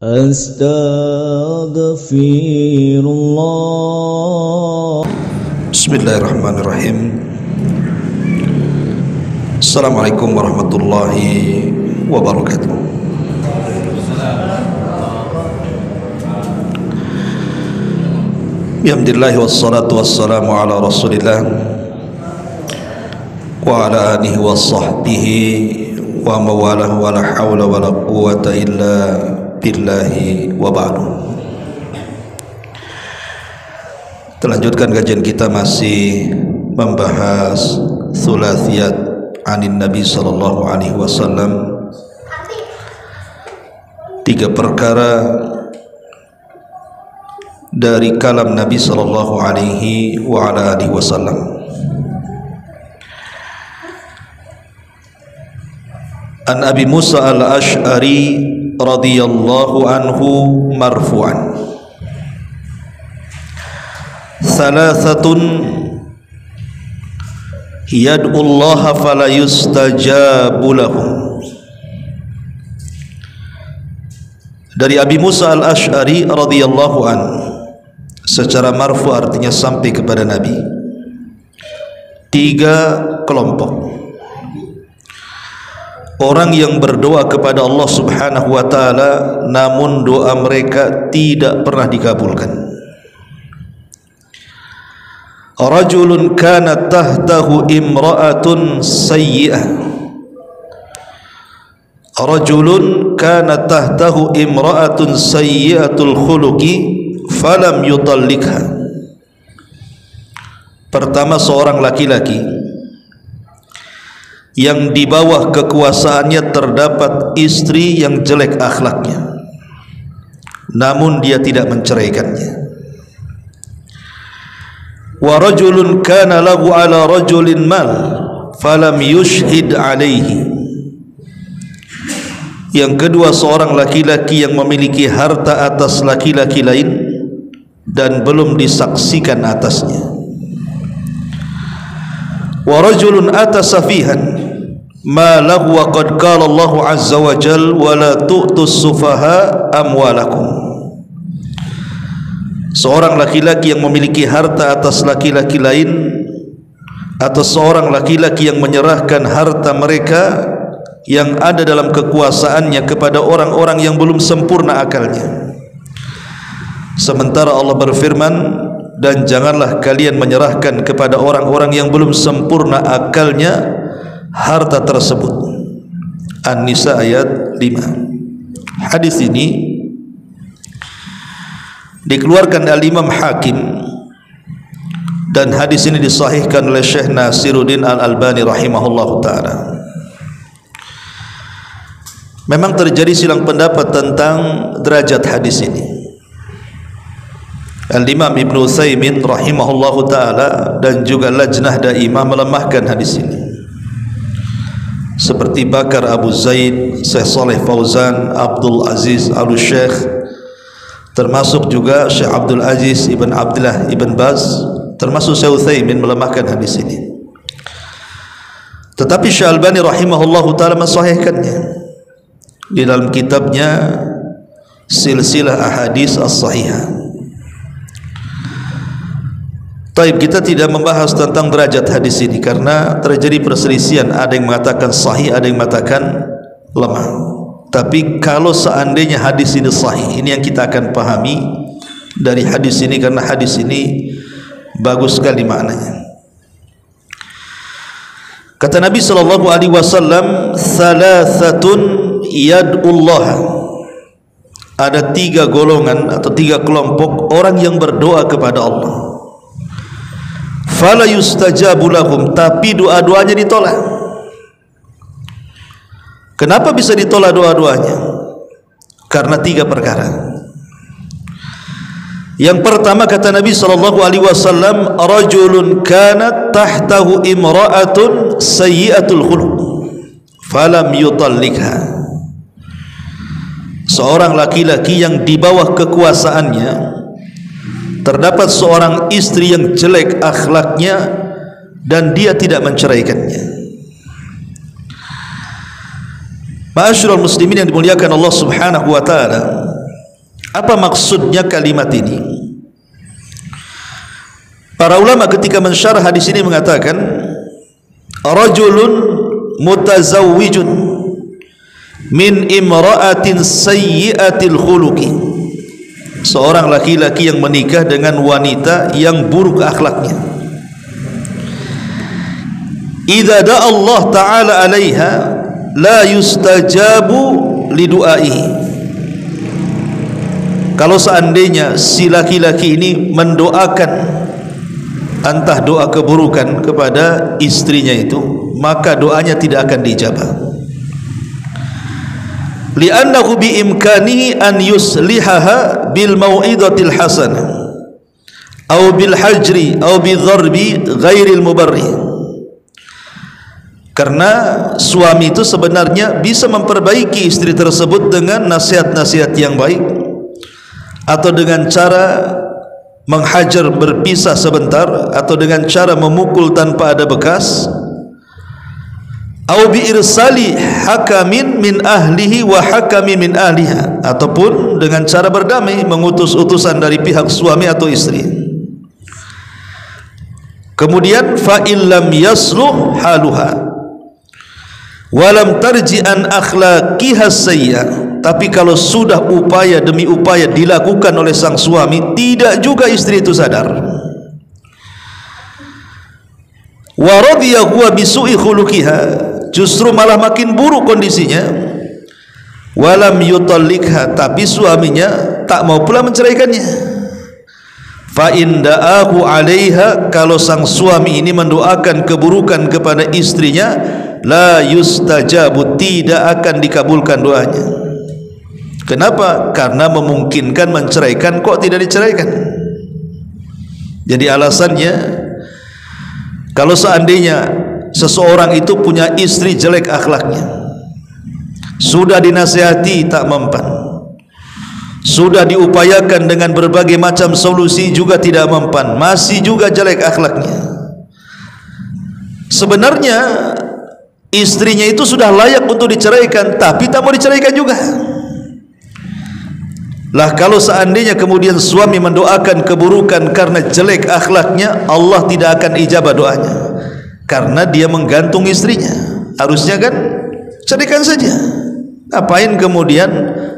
Astaghfirullah. Bismillahirrahmanirrahim. Assalamualaikum warahmatullahi wabarakatuh. Alhamdulillah wassalatu wassalamu ala rasulillah wa ala alihi wa sahbihi wa mawalah wa la hawla wa la quwata illa billahi wa ba'du. Terlanjutkan kajian kita masih membahas thulathiyat anin Nabi sallallahu alaihi wasallam, 3 perkara dari kalam Nabi sallallahu alaihi wa ala alihi wasallam. An Abi Musa al-Ash'ari radhiyallahu anhu marfu'an, thalathatun yad'ullaha fala yustajabu lahum. Dari Abi Musa al-Ash'ari radhiyallahu anhu secara marfu, artinya sampai kepada Nabi, 3 kelompok orang yang berdoa kepada Allah subhanahu wa ta'ala namun doa mereka tidak pernah dikabulkan. Rajulun kanat tahtahu imra'atun sayyi'ah, rajulun kanat tahtahu imra'atun sayyi'atul khuluqi falam yutallikha. Pertama, seorang laki-laki yang di bawah kekuasaannya terdapat istri yang jelek akhlaknya, namun dia tidak menceraikannya. Wa rajulun kana lahu ala rajulin mal falam yushhid alaihi. Yang kedua, seorang laki-laki yang memiliki harta atas laki-laki lain dan belum disaksikan atasnya. Wa rajulun ata safihan ma lahu wa qad qala Allah azza wa jal wa la tu'tus sufaha amwalakum. Seorang laki-laki yang memiliki harta atas laki-laki lain, atau seorang laki-laki yang menyerahkan harta mereka yang ada dalam kekuasaannya kepada orang-orang yang belum sempurna akalnya, sementara Allah berfirman, dan janganlah kalian menyerahkan kepada orang-orang yang belum sempurna akalnya harta tersebut. An-Nisa ayat 5. Hadis ini dikeluarkan Al-Imam Hakim, dan hadis ini disahihkan oleh Syekh Nasiruddin Al-Albani rahimahullahu ta'ala. Memang terjadi silang pendapat tentang derajat hadis ini. Al-Imam Ibn Utsaimin rahimahullahu ta'ala dan juga Lajnah Daimah melemahkan hadis ini, seperti Bakar Abu Zaid, Syekh Saleh Fauzan, Abdul Aziz Al-Syekh, termasuk juga Syekh Abdul Aziz Ibn Abdullah Ibn Baz, termasuk Syekh Utsaimin melemahkan hadis ini. Tetapi Syekh Albani rahimahullahu ta'ala mensahihkannya di dalam kitabnya Silsilah Ahadits As-Sahihah. Taib, kita tidak membahas tentang derajat hadis ini karena terjadi perselisihan, ada yang mengatakan sahih, ada yang mengatakan lemah. Tapi kalau seandainya hadis ini sahih, ini yang kita akan pahami dari hadis ini, karena hadis ini bagus sekali maknanya. Kata Nabi sallallahu alaihi wasallam, "Thalathatun yad'ullah." Ada 3 golongan atau 3 kelompok orang yang berdoa kepada Allah, fala yustajabu lahum, tapi doa-doanya ditolak. Kenapa bisa ditolak doa-doanya? Karena 3 perkara. Yang pertama, kata Nabi sallallahu alaihi wasallam, rajulun kanat tahtahu imra'atun sayyi'atul khuluq falam yutallikha. Seorang laki-laki yang di bawah kekuasaannya terdapat seorang istri yang jelek akhlaknya dan dia tidak menceraikannya. Ma'asyiral muslimin yang dimuliakan Allah subhanahu wa ta'ala, Apa maksudnya kalimat ini? Para ulama ketika mensyarah hadis ini mengatakan, rajulun mutazawwijun min imra'atin sayyi'atil khuluqi, seorang laki-laki yang menikah dengan wanita yang buruk akhlaknya. Idza da'a Allah ta'ala 'alaiha la yustajabu lidu'aihi. Kalau seandainya si laki-laki ini mendoakan entah doa keburukan kepada istrinya itu, maka doanya tidak akan dijabah. Li'annahu biimkanihi an yuslihaha bil mau'izatil hasanah aw bil hajri aw bi dharbi ghairil mubarrih. Karena suami itu sebenarnya bisa memperbaiki istri tersebut dengan nasihat-nasihat yang baik, atau dengan cara menghajar berpisah sebentar, atau dengan cara memukul tanpa ada bekas, au bi irsali hakamin min ahlihi wa hakamin min ahliha, ataupun dengan cara berdamai, mengutus utusan dari pihak suami atau istri. Kemudian fa illam yasluh haluha walam tarji an akhlaqiha sayya, tapi kalau sudah upaya demi upaya dilakukan oleh sang suami, tidak juga istri itu sadar, wa radiya huwa bisu'i khuluqiha, justru malah makin buruk kondisinya, walam yutallikha, tapi suaminya tak mau pula menceraikannya, fa inda'ahu 'alaiha, kalau sang suami ini mendoakan keburukan kepada istrinya, la yustajabu, tidak akan dikabulkan doanya. Kenapa? Karena memungkinkan menceraikan kok tidak diceraikan. Jadi alasannya, kalau seandainya seseorang itu punya istri jelek akhlaknya, sudah dinasihati tak mempan, sudah diupayakan dengan berbagai macam solusi juga tidak mempan, masih juga jelek akhlaknya, sebenarnya istrinya itu sudah layak untuk diceraikan, tapi tak mau diceraikan juga. Lah kalau seandainya kemudian suami mendoakan keburukan karena jelek akhlaknya, Allah tidak akan ijabah doanya, karena dia menggantung istrinya. Harusnya kan ceraikan saja, ngapain kemudian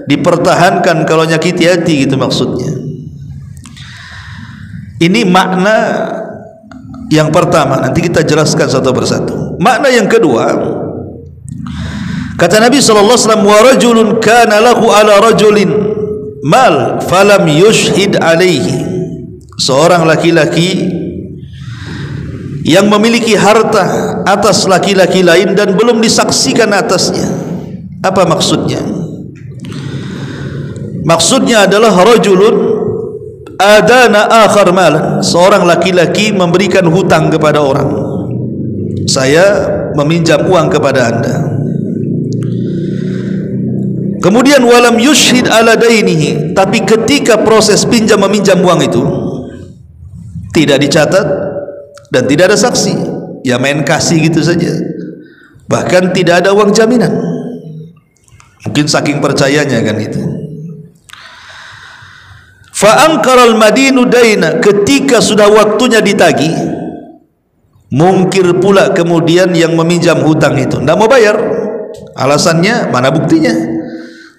dipertahankan kalau nyakiti hati, gitu maksudnya. Ini makna yang pertama, nanti kita jelaskan satu persatu. Makna yang kedua, kata Nabi SAW, wa rajulun kana lahu ala rajulin mal falam yushhid alaihi, seorang laki-laki yang memiliki harta atas laki-laki lain dan belum disaksikan atasnya. Apa maksudnya? Maksudnya adalah rajulun adana akhar malan, seorang laki-laki memberikan hutang kepada orang. Saya meminjam uang kepada anda, kemudian walam yushhid ala dainihi, tapi ketika proses pinjam meminjam uang itu tidak dicatat dan tidak ada saksi, ya main kasih gitu saja, bahkan tidak ada uang jaminan. Mungkin saking percayanya kan itu. Fa ankaral madinu daina, ketika sudah waktunya ditagih, mungkir pula kemudian yang meminjam hutang itu tidak mau bayar. Alasannya, mana buktinya?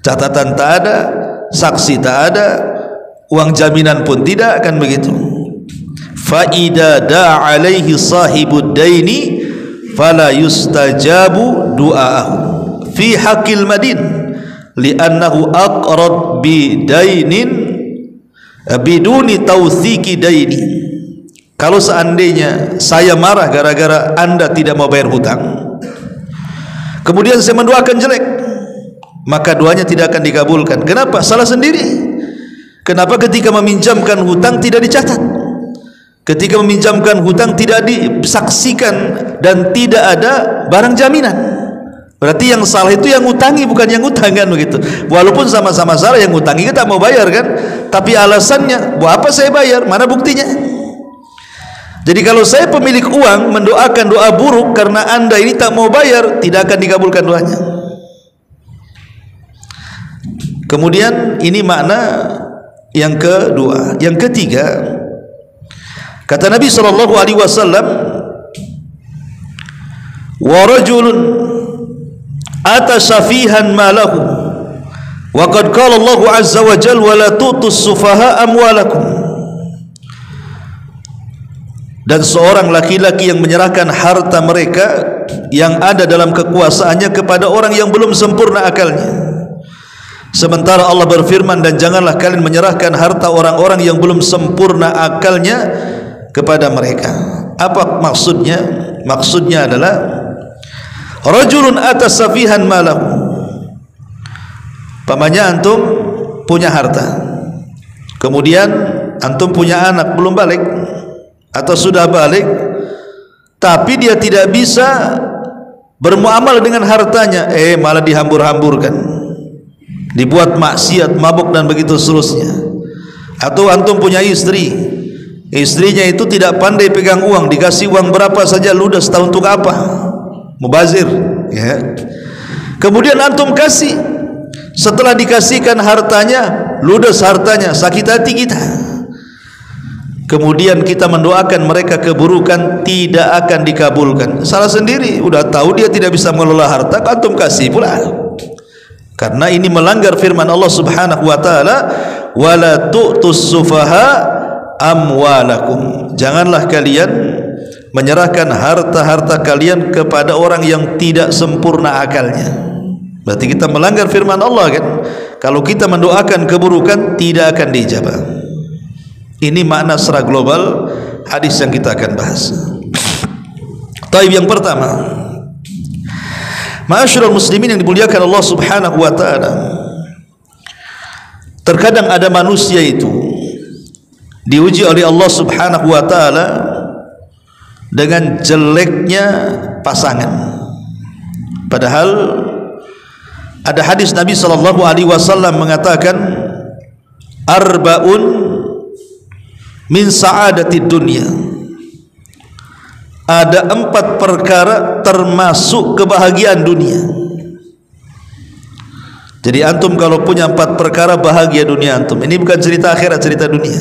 Catatan tak ada, saksi tak ada, uang jaminan pun tidak, kan begitu. Fa idza da'a alaihi sahibud daini fala yustajabu du'aahu fi haqqil madin li'annahu aqrad bidainin biduni tawthiki daini. Kalau seandainya saya marah gara-gara anda tidak mau bayar hutang, kemudian saya mendoakan jelek, maka doanya tidak akan dikabulkan. Kenapa? Salah sendiri. Kenapa ketika meminjamkan hutang tidak dicatat? Ketika meminjamkan hutang tidak disaksikan dan tidak ada barang jaminan. Berarti yang salah itu yang ngutangi, bukan yang ngutang, kan begitu. Walaupun sama-sama salah, yang ngutangi kita mau bayar kan, tapi alasannya, buat apa saya bayar? Mana buktinya? Jadi kalau saya pemilik uang mendoakan doa buruk karena anda ini tak mau bayar, tidak akan dikabulkan doanya. Kemudian ini makna Yang kedua, yang ketiga, kata Nabi sallallahu alaihi wasallam, wa rajulun ata safihan malahu wa qad qala Allah azza wa jalla wa la tutus sufaha amwalakum. Dan seorang laki-laki yang menyerahkan harta mereka yang ada dalam kekuasaannya kepada orang yang belum sempurna akalnya, sementara Allah berfirman, dan janganlah kalian menyerahkan harta orang-orang yang belum sempurna akalnya kepada mereka. Apa maksudnya? Maksudnya adalah rajulun atas safihan malahu, pamannya antum punya harta, kemudian antum punya anak belum balik atau sudah balik, tapi dia tidak bisa bermuamalah dengan hartanya, malah dihambur-hamburkan, dibuat maksiat, mabuk dan begitu seterusnya. Atau antum punya istri, istrinya itu tidak pandai pegang uang, dikasih uang berapa saja ludes, tahu untuk apa, mubazir ya. Kemudian antum kasih, setelah dikasihkan hartanya ludes hartanya, sakit hati kita. Kemudian kita mendoakan mereka keburukan, tidak akan dikabulkan. Salah sendiri, udah tahu dia tidak bisa mengelola harta, antum kasih pula. Karena ini melanggar firman Allah Subhanahu wa taala, wala tu'tus sufaha amwalakum. Janganlah kalian menyerahkan harta-harta kalian kepada orang yang tidak sempurna akalnya. Berarti kita melanggar firman Allah kan? Kalau kita mendoakan keburukan, tidak akan dijabah. Ini makna secara global hadis yang kita akan bahas. Taib yang pertama, ma'asyiral muslimin yang dimuliakan Allah Subhanahu wa taala, terkadang ada manusia itu diuji oleh Allah Subhanahu wa taala dengan jeleknya pasangan. Padahal ada hadis Nabi sallallahu alaihi wasallam mengatakan, arbaun min sa'adati dunia, ada 4 perkara termasuk kebahagiaan dunia. Jadi antum kalau punya 4 perkara bahagia dunia antum. Ini bukan cerita akhirat, cerita dunia.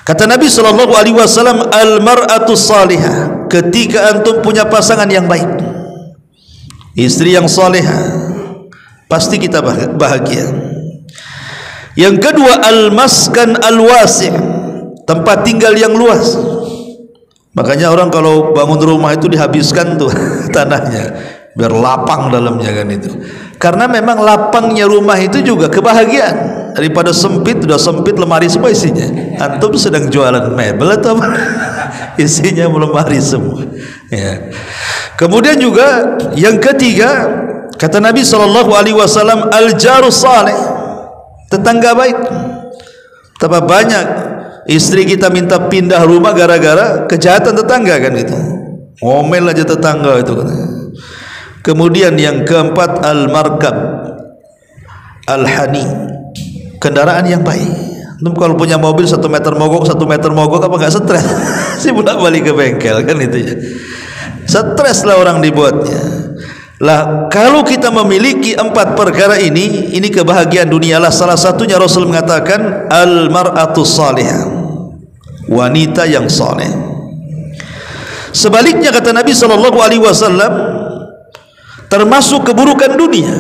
Kata Nabi sallallahu alaihi wasallam, al mar'atu salihah, ketika antum punya pasangan yang baik, istri yang salihah, pasti kita bahagia. Yang kedua, al-maskan al-wasi', tempat tinggal yang luas. Makanya orang kalau bangun rumah itu dihabiskan tuh tanahnya biar lapang dalamnya kan itu. Karena memang lapangnya rumah itu juga kebahagiaan. Daripada sempit, sudah sempit lemari semua isinya. Antum sedang jualan mebel atau apa? Isinya lemari semua. Ya. Kemudian juga yang ketiga, kata Nabi sallallahu alaihi wasallam, al-jarus salih, tetangga baik. Betapa banyak istri kita minta pindah rumah gara-gara kejahatan tetangga kan itu. Ngomel aja tetangga itu kan. Kemudian yang keempat, al-markab al-hani, kendaraan yang baik. Antum kalau punya mobil 1 meter mogok apa enggak stres? Si bolak balik ke bengkel kan itu ya. Stres lah orang dibuatnya. Lah kalau kita memiliki 4 perkara ini kebahagiaan dunia lah. Salah satunya Rasul mengatakan al-mar'atu salihah, wanita yang saleh. Sebaliknya kata Nabi sallallahu alaihi wasallam, termasuk keburukan dunia,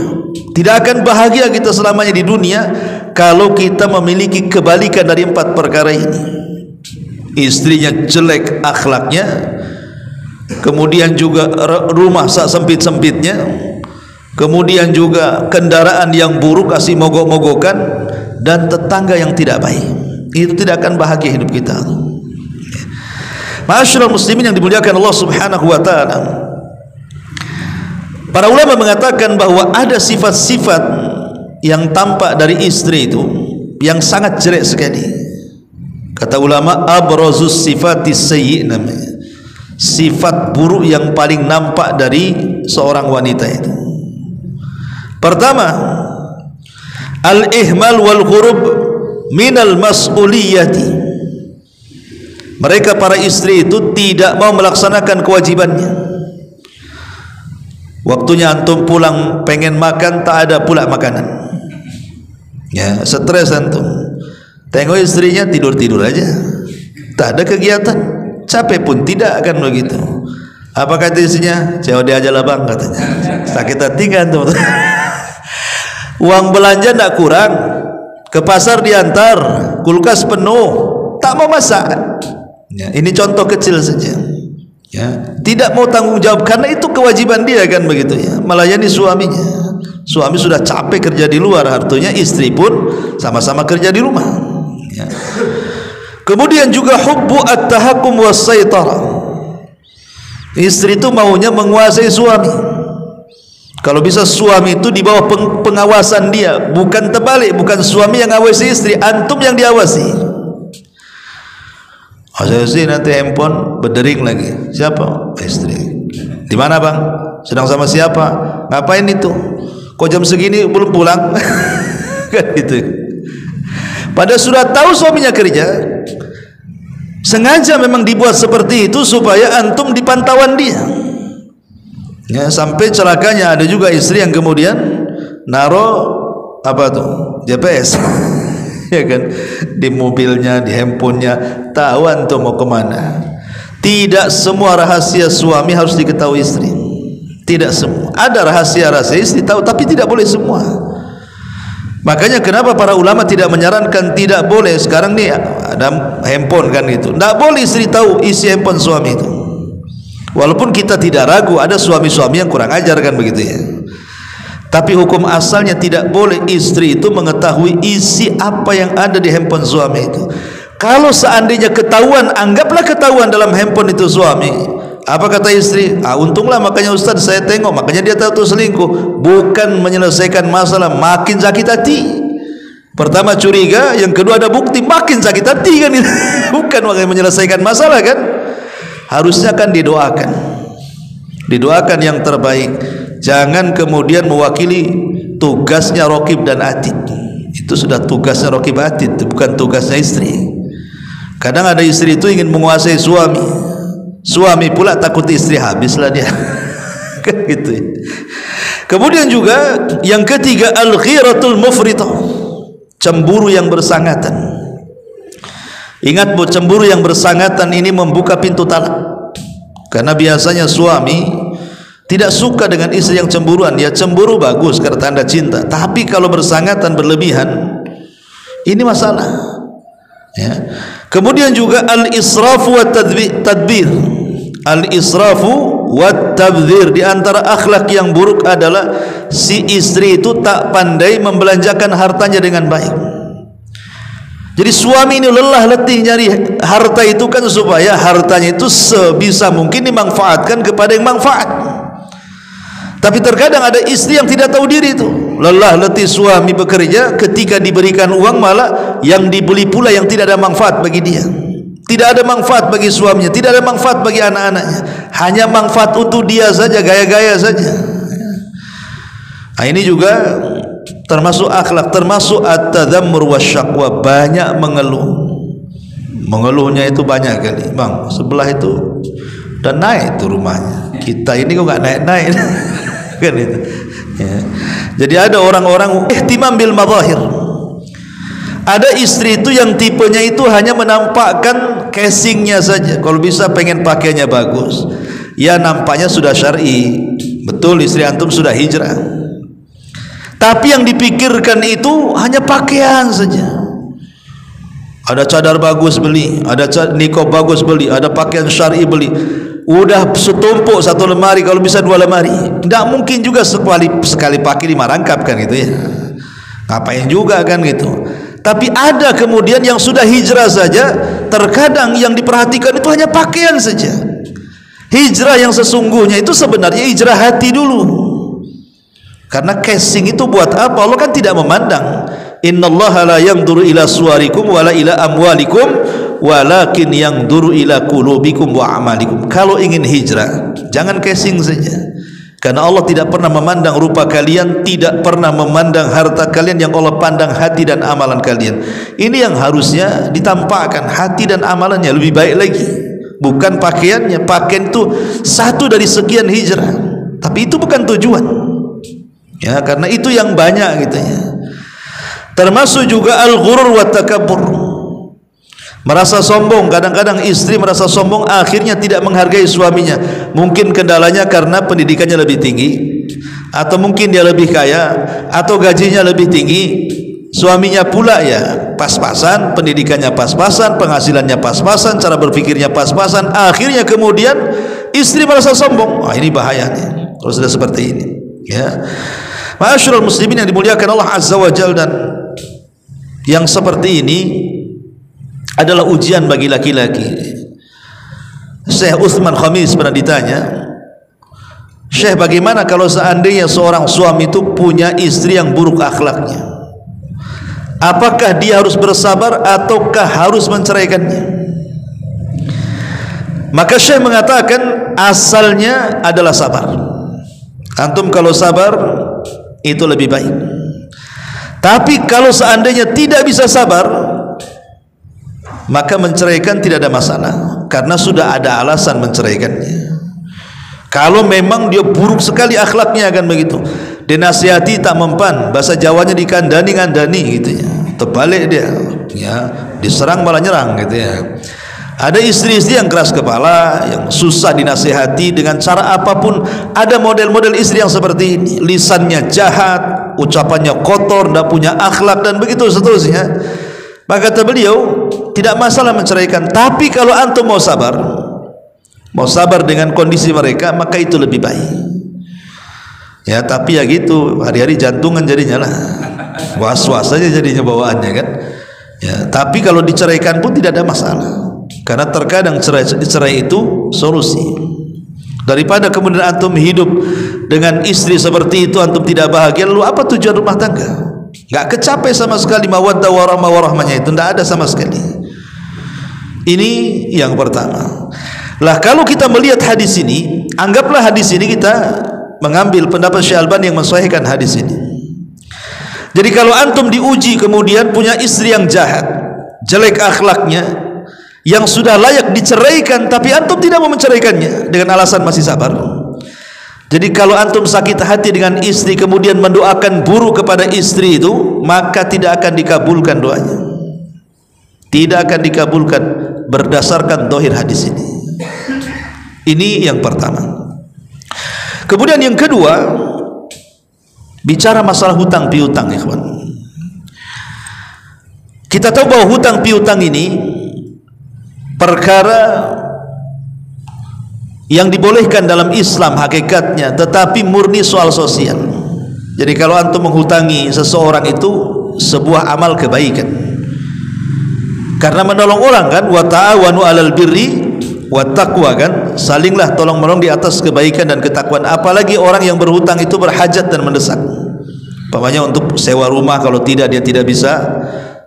tidak akan bahagia kita selamanya di dunia kalau kita memiliki kebalikan dari 4 perkara ini. Istrinya jelek akhlaknya, kemudian juga rumah sempit-sempitnya, kemudian juga kendaraan yang buruk, kasih mogok-mogokan, dan tetangga yang tidak baik. Itu tidak akan bahagia hidup kita. Ma'asyiral muslimin yang dimuliakan Allah Subhanahu wa taala, para ulama mengatakan bahwa ada sifat-sifat yang tampak dari istri itu yang sangat jelek sekali. Kata ulama, abrazus sifatis sayyi, namanya sifat buruk yang paling nampak dari seorang wanita itu. Pertama, al-ihmal wal ghurub minal mas'uliyati. Mereka para istri itu tidak mau melaksanakan kewajibannya. Waktunya antum pulang pengen makan, tak ada pula makanan. Ya, stres antum. Tengok istrinya tidur-tidur aja, tak ada kegiatan, capek pun tidak, kan begitu. Apa kata istrinya? COD aja lah bang, katanya. Sakit hati kan tuh. Uang belanja tidak kurang, ke pasar diantar, kulkas penuh, tak mau masak. Ya, ini contoh kecil saja. Ya, tidak mau tanggung jawab karena itu kewajiban dia, kan begitu ya, melayani suaminya. Suami sudah capek kerja di luar, artinya istri pun sama-sama kerja di rumah. Ya. Kemudian juga hubbu at-tahakkum was-saytarah. Istri itu maunya menguasai suami. Kalau bisa suami itu di bawah pengawasan dia, bukan terbalik, bukan suami yang ngawasi istri, antum yang diawasi. Asal nanti handphone berdering lagi. Siapa? Istri. Di mana bang? Sedang sama siapa? Ngapain itu? Kok jam segini belum pulang? Kan gitu. Padahal sudah tahu suaminya kerja, sengaja memang dibuat seperti itu supaya antum di pantauan dia. Ya, sampai celakanya ada juga istri yang kemudian naruh apa tuh? GPS. Ya kan, di mobilnya, di handphonenya, tahu antum mau kemana. Tidak semua rahasia suami harus diketahui istri. Tidak semua. Ada rahasia-rahasia istri tahu, tapi tidak boleh semua. Makanya kenapa para ulama tidak menyarankan tidak boleh sekarang nih ada handphone kan gitu. Tidak boleh istri tahu isi handphone suami itu. Walaupun kita tidak ragu ada suami-suami yang kurang ajar, kan begitu ya. Tapi hukum asalnya tidak boleh istri itu mengetahui isi apa yang ada di handphone suami itu. Kalau seandainya ketahuan, anggaplah ketahuan dalam handphone itu suami. Apa kata istri? Untunglah makanya Ustaz saya tengok, makanya dia tahu selingkuh. Bukan menyelesaikan masalah, makin sakit hati. Pertama curiga, yang kedua ada bukti, makin sakit hati kan. Bukan menyelesaikan masalah kan. Harusnya kan didoakan. Didoakan yang terbaik. Jangan kemudian mewakili tugasnya Raqib dan Atid. Itu sudah tugasnya Raqib Atid, bukan tugasnya istri. Kadang ada istri itu ingin menguasai suami. Suami pula takut istri habislah dia. Kan gitu. Kemudian juga yang ketiga al-ghiratul mufritah. Cemburu yang bersangatan. Ingat bu, cemburu yang bersangatan ini membuka pintu talak. Karena biasanya suami tidak suka dengan istri yang cemburuan. Ya cemburu bagus karena tanda cinta, tapi kalau bersangatan berlebihan ini masalah. Ya. Kemudian juga al-israfu wa tadbir. Al-israfu wa tabdzir, di antara akhlak yang buruk adalah si istri itu tak pandai membelanjakan hartanya dengan baik. Jadi suami ini lelah letih nyari harta itu kan supaya hartanya itu sebisa mungkin dimanfaatkan kepada yang manfaat. Tapi terkadang ada istri yang tidak tahu diri itu, lelah letih suami bekerja, ketika diberikan uang malah yang dibeli pula yang tidak ada manfaat bagi dia. Tidak ada manfaat bagi suaminya, tidak ada manfaat bagi anak-anaknya, hanya manfaat untuk dia saja, gaya-gaya saja. Nah, ini juga termasuk akhlak, termasuk at-tadzammur wasyaqwa, banyak mengeluh. Mengeluhnya itu banyak kali. Bang, sebelah itu udah naik tuh rumahnya, kita ini kok nggak naik-naik. Kan itu. Ya. Jadi ada orang-orang ihtimam bil madahir. Ada istri itu yang tipenya itu hanya menampakkan casingnya saja. Kalau bisa pengen pakaiannya bagus, ya nampaknya sudah syar'i. Betul, istri antum sudah hijrah, tapi yang dipikirkan itu hanya pakaian saja. Ada cadar bagus beli, ada nikob bagus beli, ada pakaian syar'i beli. Udah setumpuk satu lemari, kalau bisa dua lemari. Tidak mungkin juga sekali pakai 5 rangkap kan gitu ya. Ngapain juga kan gitu. Tapi ada kemudian yang sudah hijrah saja, terkadang yang diperhatikan itu hanya pakaian saja. Hijrah yang sesungguhnya itu sebenarnya hijrah hati dulu. Karena casing itu buat apa? Allah kan tidak memandang. Innallaha la yanzuru ila suwarikum wala ila amwalikum walakin yanzuru ila qulubikum wa amalikum. Kalau ingin hijrah, jangan casing saja. Karena Allah tidak pernah memandang rupa kalian, tidak pernah memandang harta kalian, yang Allah pandang hati dan amalan kalian. Ini yang harusnya ditampakkan, hati dan amalannya lebih baik lagi. Bukan pakaiannya. Pakaian itu satu dari sekian hijrah, tapi itu bukan tujuan. Ya, karena itu yang banyak gitu ya. Termasuk juga al-ghurur wa takabbur, merasa sombong. Kadang-kadang istri merasa sombong, akhirnya tidak menghargai suaminya. Mungkin kendalanya karena pendidikannya lebih tinggi, atau mungkin dia lebih kaya, atau gajinya lebih tinggi. Suaminya pula ya pas-pasan, pendidikannya pas-pasan, penghasilannya pas-pasan, cara berpikirnya pas-pasan. Akhirnya kemudian istri merasa sombong. Ini bahaya nih kalau sudah seperti ini, ya. Ma'asyiral muslimin yang dimuliakan Allah Azza wa Jalla, dan yang seperti ini adalah ujian bagi laki-laki. Syekh Utsman Khamis pernah ditanya, Syekh, bagaimana kalau seandainya seorang suami itu punya istri yang buruk akhlaknya? Apakah dia harus bersabar ataukah harus menceraikannya? Maka Syekh mengatakan asalnya adalah sabar. Antum kalau sabar itu lebih baik. Tapi kalau seandainya tidak bisa sabar, maka menceraikan tidak ada masalah, karena sudah ada alasan menceraikannya. Kalau memang dia buruk sekali akhlaknya, kan begitu, dinasihati tak mempan, bahasa Jawanya dikandani-ngandani gitu ya, terbalik dia, ya, diserang malah nyerang gitu ya. Ada istri-istri yang keras kepala, yang susah dinasihati dengan cara apapun. Ada model-model istri yang seperti ini, lisannya jahat, ucapannya kotor, tidak punya akhlak, dan begitu seterusnya. Maka kata beliau, tidak masalah menceraikan, tapi kalau antum mau sabar dengan kondisi mereka, maka itu lebih baik. Ya, tapi ya gitu, hari-hari jantungan jadinya lah, was-was saja jadinya bawaannya, kan. Ya, tapi kalau diceraikan pun tidak ada masalah, karena terkadang cerai itu solusi. Daripada kemudian antum hidup dengan istri seperti itu, antum tidak bahagia, lalu apa tujuan rumah tangga? Enggak kecapai sama sekali mawaddah warahmah warahmanya itu, tidak ada sama sekali. Ini yang pertama. Lah, kalau kita melihat hadis ini, anggaplah hadis ini kita mengambil pendapat Syekh Albani yang mensahihkan hadis ini. Jadi kalau antum diuji kemudian punya istri yang jahat, jelek akhlaknya, yang sudah layak diceraikan, tapi antum tidak mau menceraikannya dengan alasan masih sabar. Jadi kalau antum sakit hati dengan istri kemudian mendoakan buruk kepada istri itu, maka tidak akan dikabulkan doanya. Tidak akan dikabulkan berdasarkan zahir hadis ini. Ini yang pertama. Kemudian yang kedua, bicara masalah hutang piutang, ikhwan. Kita tahu bahwa hutang piutang ini perkara yang dibolehkan dalam Islam hakikatnya, tetapi murni soal sosial. Jadi kalau antum menghutangi seseorang itu sebuah amal kebaikan, karena menolong orang, kan, wa ta'awanu 'alal birri wat taqwa, kan, salinglah tolong menolong di atas kebaikan dan ketakwaan. Apalagi orang yang berhutang itu berhajat dan mendesak, umpamanya untuk sewa rumah, kalau tidak dia tidak bisa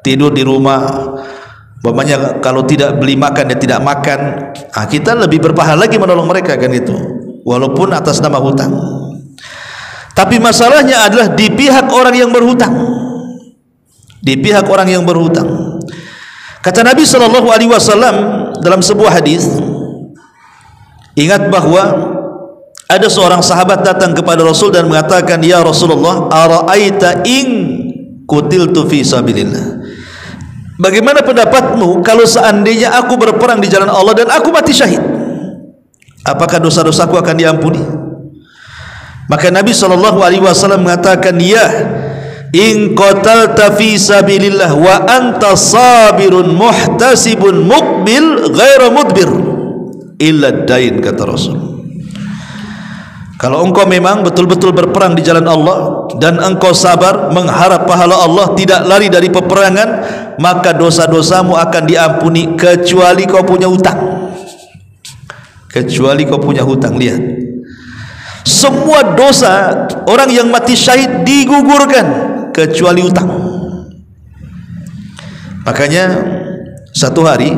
tidur di rumah, umpamanya kalau tidak beli makan dia tidak makan. Kita lebih berpahala lagi menolong mereka, kan, itu walaupun atas nama hutang. Tapi masalahnya adalah di pihak orang yang berhutang, di pihak orang yang berhutang. Kata Nabi SAW dalam sebuah hadis, ingat bahwa ada seorang sahabat datang kepada Rasul dan mengatakan, ya Rasulullah, ara'aita in qutiltu fi sabilillah, bagaimana pendapatmu kalau seandainya aku berperang di jalan Allah dan aku mati syahid, apakah dosa-dosaku akan diampuni? Maka Nabi SAW mengatakan, ya, in qatalta fi sabilillah wa anta sabirun muhtasibun muqbil ghairu mudbir illa dain, kata Rasul. Kalau engkau memang betul-betul berperang di jalan Allah dan engkau sabar mengharap pahala Allah, tidak lari dari peperangan, maka dosa-dosamu akan diampuni, kecuali kau punya hutang. Kecuali kau punya hutang. Lihat, semua dosa orang yang mati syahid digugurkan kecuali hutang. Makanya satu hari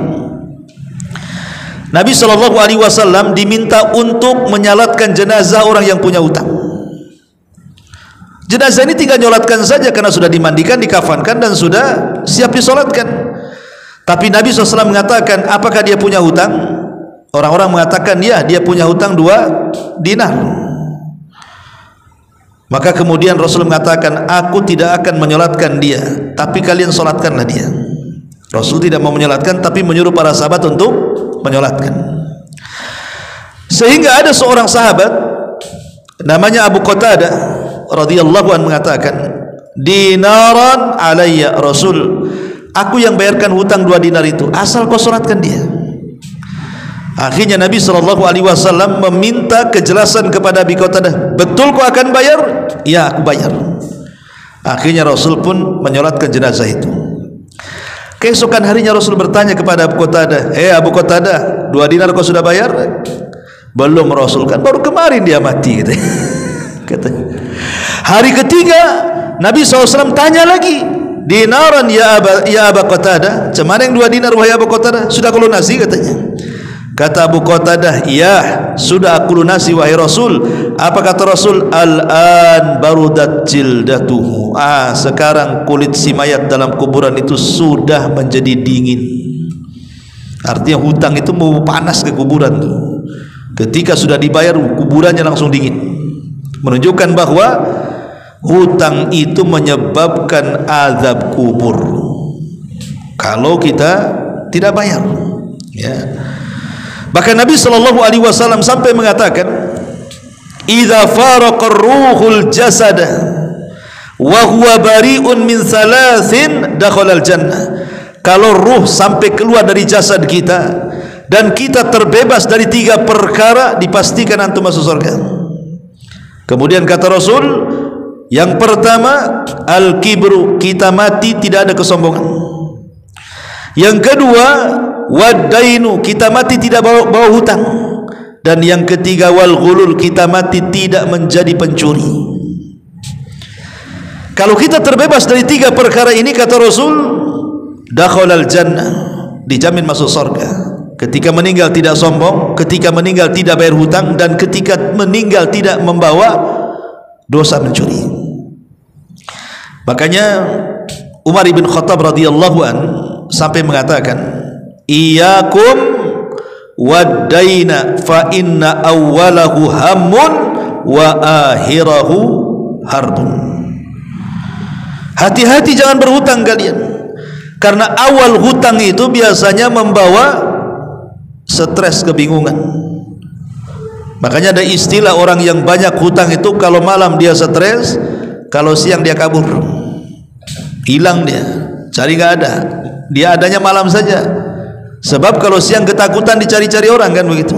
Nabi SAW diminta untuk menyalatkan jenazah orang yang punya hutang. Jenazah ini tinggal nyolatkan saja, karena sudah dimandikan, dikafankan, dan sudah siap disolatkan. Tapi Nabi SAW mengatakan, apakah dia punya hutang? Orang-orang mengatakan, ya, dia punya hutang 2 dinar. Maka kemudian Rasul mengatakan, aku tidak akan menyolatkan dia, tapi kalian solatkanlah dia. Rasul tidak mau menyolatkan, tapi menyuruh para sahabat untuk menyolatkan. Sehingga ada seorang sahabat namanya Abu Qatadah radhiyallahu anhu mengatakan, dinaran alayya Rasul, aku yang bayarkan hutang 2 dinar itu, asal kau solatkan dia. Akhirnya Nabi SAW meminta kejelasan kepada Abi Qatadah, betul kau akan bayar? Ya, aku bayar. Akhirnya Rasul pun menyolatkan jenazah itu. Keesokan harinya Rasul bertanya kepada Abu Qatadah, Abu Qatadah, 2 dinar kau sudah bayar? Belum Rasul, kan baru kemarin dia mati kata. Hari ketiga Nabi SAW tanya lagi, dinaran ya Abu Qatadah, cemana yang 2 dinar wahai Abu Qatadah, sudah kau lunasi katanya. Kata Abu Qatadah, ya sudah aku lunasi wahai Rasul. Apa kata Rasul? Al-an barudat jildatuhu, sekarang kulit si mayat dalam kuburan itu sudah menjadi dingin. Artinya hutang itu mau panas ke kuburan tuh. Ketika sudah dibayar, kuburannya langsung dingin, menunjukkan bahwa hutang itu menyebabkan azab kubur kalau kita tidak bayar, ya. Bahkan Nabi SAW sampai mengatakan, idza faraqa ruhul jasad wa huwa bari'un min thalathin dakhala al-jannah. Kalau ruh sampai keluar dari jasad kita dan kita terbebas dari 3 perkara, dipastikan antum masuk surga. Kemudian kata Rasul, yang pertama al-kibru, kita mati tidak ada kesombongan. Yang kedua wad-dainu, kita mati tidak bawa hutang. Dan yang ketiga wal ghulul, kita mati tidak menjadi pencuri. Kalau kita terbebas dari 3 perkara ini, kata Rasul, dakhalal jannah, dijamin masuk surga. Ketika meninggal tidak sombong, ketika meninggal tidak bayar hutang, dan ketika meninggal tidak membawa dosa mencuri. Makanya Umar ibn Khattab radhiyallahu an sampai mengatakan, iyyakum wad-daina fa inna awwalahu hammun wa akhirahu harbun. Hati-hati jangan berhutang kalian, karena awal hutang itu biasanya membawa stres, kebingungan. Makanya ada istilah orang yang banyak hutang itu, kalau malam dia stres, kalau siang dia kabur, hilang dia, cari nggak ada, dia adanya malam saja. Sebab kalau siang ketakutan dicari-cari orang, kan begitu.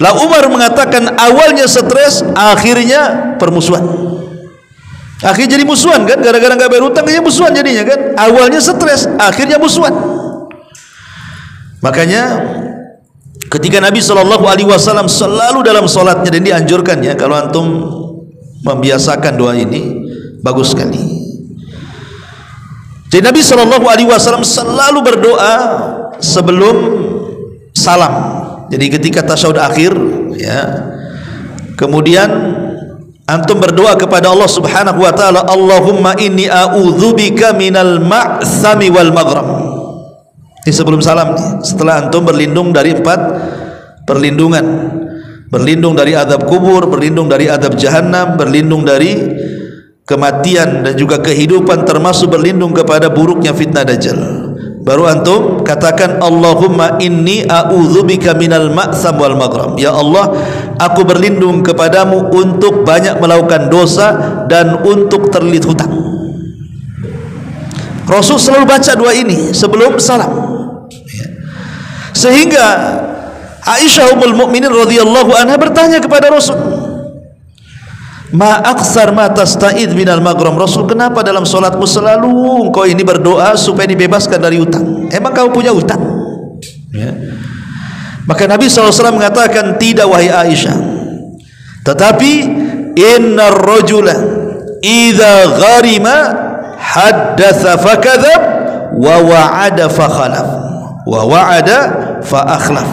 Lah Umar mengatakan awalnya stres, akhirnya permusuhan. Akhirnya jadi musuhan, kan, gara-gara nggak bayar hutang ya musuhan jadinya, kan. Awalnya stres, akhirnya musuhan. Makanya ketika Nabi SAW selalu dalam solatnya, dan dianjurkan ya, kalau antum membiasakan doa ini bagus sekali. Jadi Nabi SAW selalu berdoa sebelum salam. Jadi ketika tasyahud akhir, ya, kemudian antum berdoa kepada Allah Subhanahu wa taala, Allahumma inni a'udzubika minal ma'sami wal maghram. Ini sebelum salam nih. Setelah antum berlindung dari 4 perlindungan, berlindung dari azab kubur, berlindung dari azab jahannam, berlindung dari kematian dan juga kehidupan, termasuk berlindung kepada buruknya fitnah dajjal, baru antum katakan Allahumma inni a'udzubika minal ma'sam wal maghram. Ya Allah, aku berlindung kepadamu untuk banyak melakukan dosa dan untuk terlilit hutang. Rasul selalu baca doa ini sebelum salam, sehingga Aisyah ummul mukminin radhiyallahu anha bertanya kepada Rasul, ma aksar ma tasta'id minal maghram. Rasul, kenapa dalam solatmu selalu engkau ini berdoa supaya dibebaskan dari hutang? Emang kau punya hutang? Ya. Maka Nabi SAW mengatakan, tidak wahai Aisyah, tetapi innar rajula idza gharima haddatsa fakadzab wa wa'ada fa khalaf wa wa'ada fa akhlaf.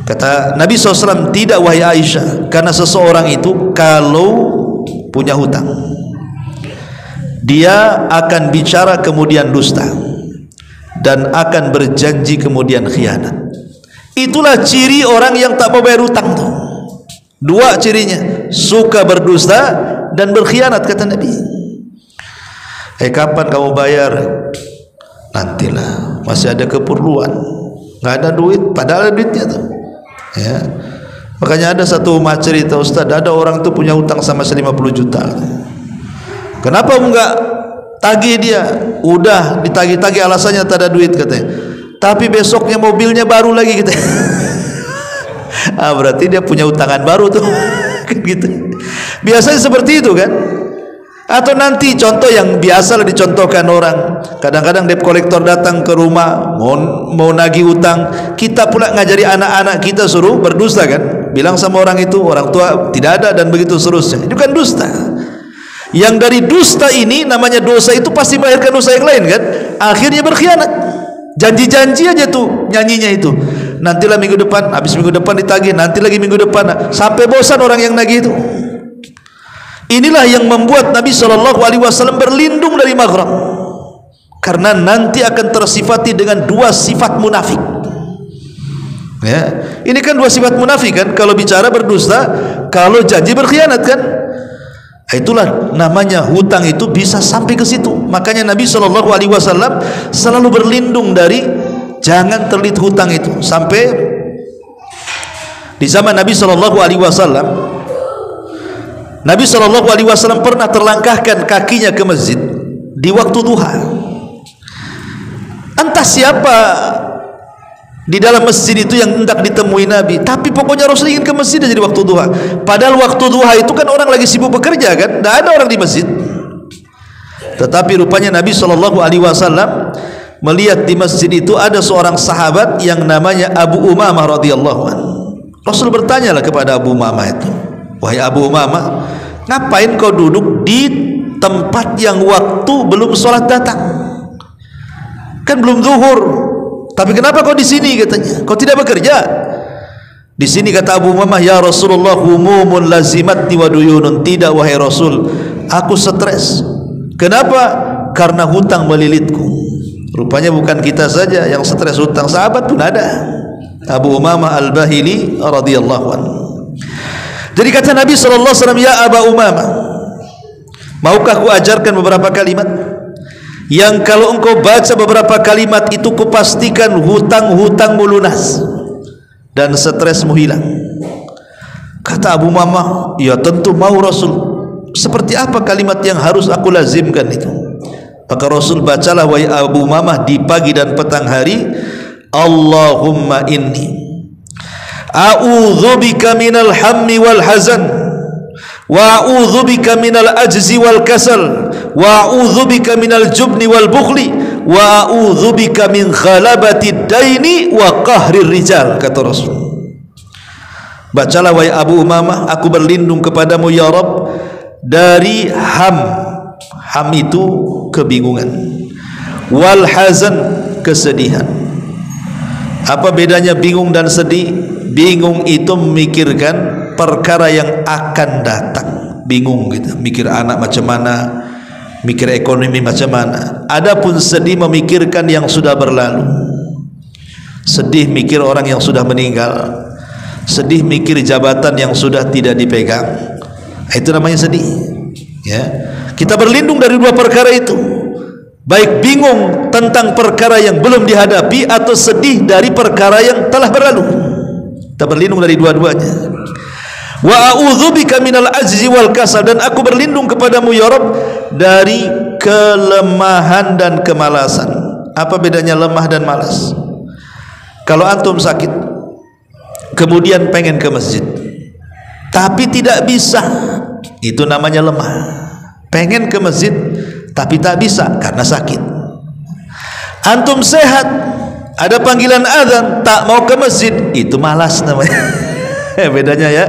Kata Nabi SAW, tidak wahai Aisyah, karena seseorang itu kalau punya hutang, dia akan bicara kemudian dusta dan akan berjanji kemudian khianat. Itulah ciri orang yang tak mau bayar hutang tuh. Dua cirinya, suka berdusta dan berkhianat, kata Nabi. Kapan kamu bayar? Nantilah, masih ada keperluan. Nggak ada duit, padahal ada duitnya tuh. Ya. Makanya ada satu umat cerita, Ustaz, ada orang tuh punya utang sama 50 juta. Kenapa enggak tagih dia? Udah ditagih-tagih, alasannya tak ada duit katanya. Tapi besoknya mobilnya baru lagi gitu. Berarti dia punya utangan baru tuh. Gitu. Biasanya seperti itu kan? Atau nanti contoh yang biasa dicontohkan orang, kadang-kadang debt collector datang ke rumah mau nagih utang, kita pula ngajari anak-anak kita suruh berdusta kan, bilang sama orang itu, orang tua tidak ada dan begitu seterusnya. Itu kan dusta. Yang dari dusta ini namanya dosa itu pasti melahirkan dosa yang lain kan, akhirnya berkhianat. Janji-janji aja tuh nyanyinya itu, nantilah minggu depan, habis minggu depan ditagih, nanti lagi minggu depan, sampai bosan orang yang nagih itu. Inilah yang membuat Nabi SAW berlindung dari maghram, karena nanti akan tersifati dengan dua sifat munafik. Ya, ini kan dua sifat munafik kan, kalau bicara berdusta, kalau janji berkhianat kan. Itulah namanya hutang itu bisa sampai ke situ. Makanya Nabi SAW selalu berlindung dari jangan terlilit hutang itu. Sampai di zaman Nabi SAW, Nabi SAW pernah terlangkahkan kakinya ke masjid di waktu duha. Entah siapa di dalam masjid itu yang hendak ditemui Nabi, tapi pokoknya Rasul ingin ke masjid aja di waktu duha. Padahal waktu duha itu kan orang lagi sibuk bekerja kan, tidak ada orang di masjid. Tetapi rupanya Nabi SAW melihat di masjid itu ada seorang sahabat yang namanya Abu Umamah radhiyallahu anhu. Rasul bertanyalah kepada Abu Umamah itu, wahai Abu Umamah, ngapain kau duduk di tempat yang waktu belum sholat datang? Kan belum zuhur. Tapi kenapa kau di sini katanya? Kau tidak bekerja? Di sini kata Abu Umamah, ya Rasulullah, humumun lazimatni wa duyunun. Tidak wahai Rasul, aku stres. Kenapa? Karena hutang melilitku. Rupanya bukan kita saja yang stres hutang, sahabat pun ada. Abu Umamah Al-Bahili radhiyallahu anhu. Jadi kata Nabi SAW, ya Abu Umamah, maukah ku ajarkan beberapa kalimat yang kalau engkau baca beberapa kalimat itu kupastikan hutang-hutangmu lunas dan stresmu hilang. Kata Abu Umamah, ya tentu mau Rasul. Seperti apa kalimat yang harus aku lazimkan itu? Maka Rasul bacalah wahai Abu Umamah di pagi dan petang hari, Allahumma inni a'udzubika minal hammi wal hazan, wa a'udzubika minal ajzi wal kasal, wa a'udzubika minal jubni wal bukhli, wa a'udzubika min khalabati daini wa qahrir rijal. Kata Rasul, bacalah wahai Abu Umamah, aku berlindung kepadamu ya Rabb dari ham itu kebingungan, wal hazan kesedihan. Apa bedanya bingung dan sedih? Bingung itu memikirkan perkara yang akan datang, bingung gitu, mikir anak macam mana, mikir ekonomi macam mana. Adapun sedih memikirkan yang sudah berlalu. Sedih mikir orang yang sudah meninggal, sedih mikir jabatan yang sudah tidak dipegang. Itu namanya sedih. Ya, kita berlindung dari dua perkara itu, baik bingung tentang perkara yang belum dihadapi atau sedih dari perkara yang telah berlalu. Kita berlindung dari dua-duanya. Wa a'udzubika minal ajzi wal kasal, dan aku berlindung kepadamu ya Rabb dari kelemahan dan kemalasan. Apa bedanya lemah dan malas? Kalau antum sakit kemudian pengen ke masjid tapi tidak bisa, itu namanya lemah. Pengen ke masjid tapi tak bisa karena sakit. Antum sehat, ada panggilan azan, tak mau ke masjid, itu malas namanya. Bedanya ya,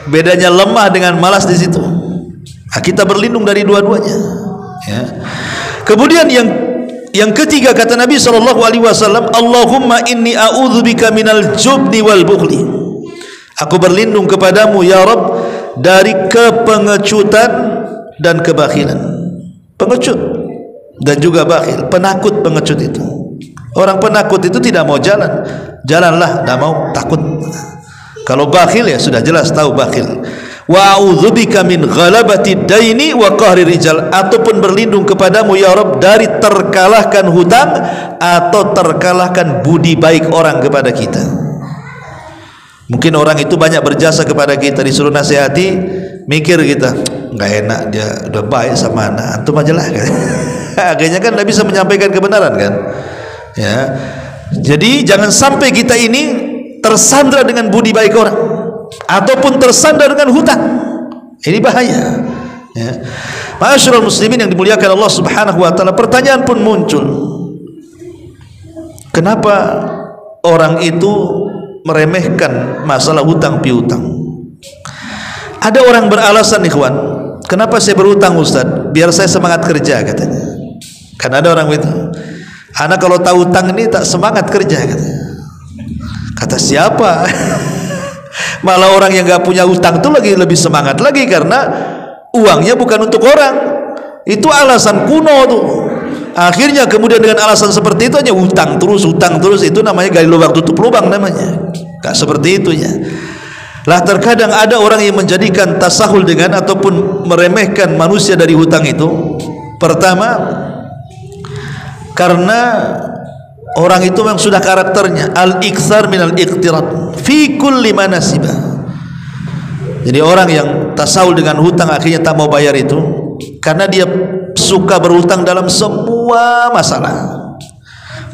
bedanya lemah dengan malas di situ. Nah, kita berlindung dari dua-duanya. Ya. Kemudian yang ketiga kata Nabi SAW, Allahumma inni a'udzubika minal jubni wal bukhli. Aku berlindung kepadamu ya Rabb dari kepengecutan dan kebakhilan. Pengecut dan juga bakhil, penakut, pengecut itu. Orang penakut itu tidak mau jalan, jalanlah, tidak mau, takut. Kalau bakhil ya sudah jelas tahu bakhil. Wa a'udzubika min ghalabati daini wa qahri rijal, ataupun berlindung kepadamu ya Rabb dari terkalahkan hutang atau terkalahkan budi baik orang kepada kita. Mungkin orang itu banyak berjasa kepada kita, disuruh nasihati, mikir kita nggak enak, dia udah baik sama anak antum aja lah kan. Akhirnya kan tidak bisa menyampaikan kebenaran kan ya. Jadi jangan sampai kita ini tersandra dengan budi baik orang ataupun tersandar dengan hutang. Ini bahaya ya. Ma'asyiral muslimin yang dimuliakan Allah Subhanahu wa taala, pertanyaan pun muncul, kenapa orang itu meremehkan masalah hutang piutang? Ada orang beralasan, ikhwan, kenapa saya berhutang Ustaz? Biar saya semangat kerja katanya. Kan ada orang itu, anak kalau tahu hutang ini tak semangat kerja katanya. Kata siapa? Malah orang yang gak punya hutang itu lebih semangat lagi, karena uangnya bukan untuk orang. Itu alasan kuno tuh. Akhirnya kemudian dengan alasan seperti itu aja hutang terus, itu namanya gali lubang tutup lubang namanya. Gak seperti itu ya. Lah terkadang ada orang yang menjadikan tasahul dengan ataupun meremehkan manusia dari hutang itu. Pertama, karena orang itu memang sudah karakternya al-iktsar minal iqtirad fi kulli manasibah. Jadi orang yang tasawul dengan hutang akhirnya tak mau bayar itu karena dia suka berhutang dalam semua masalah.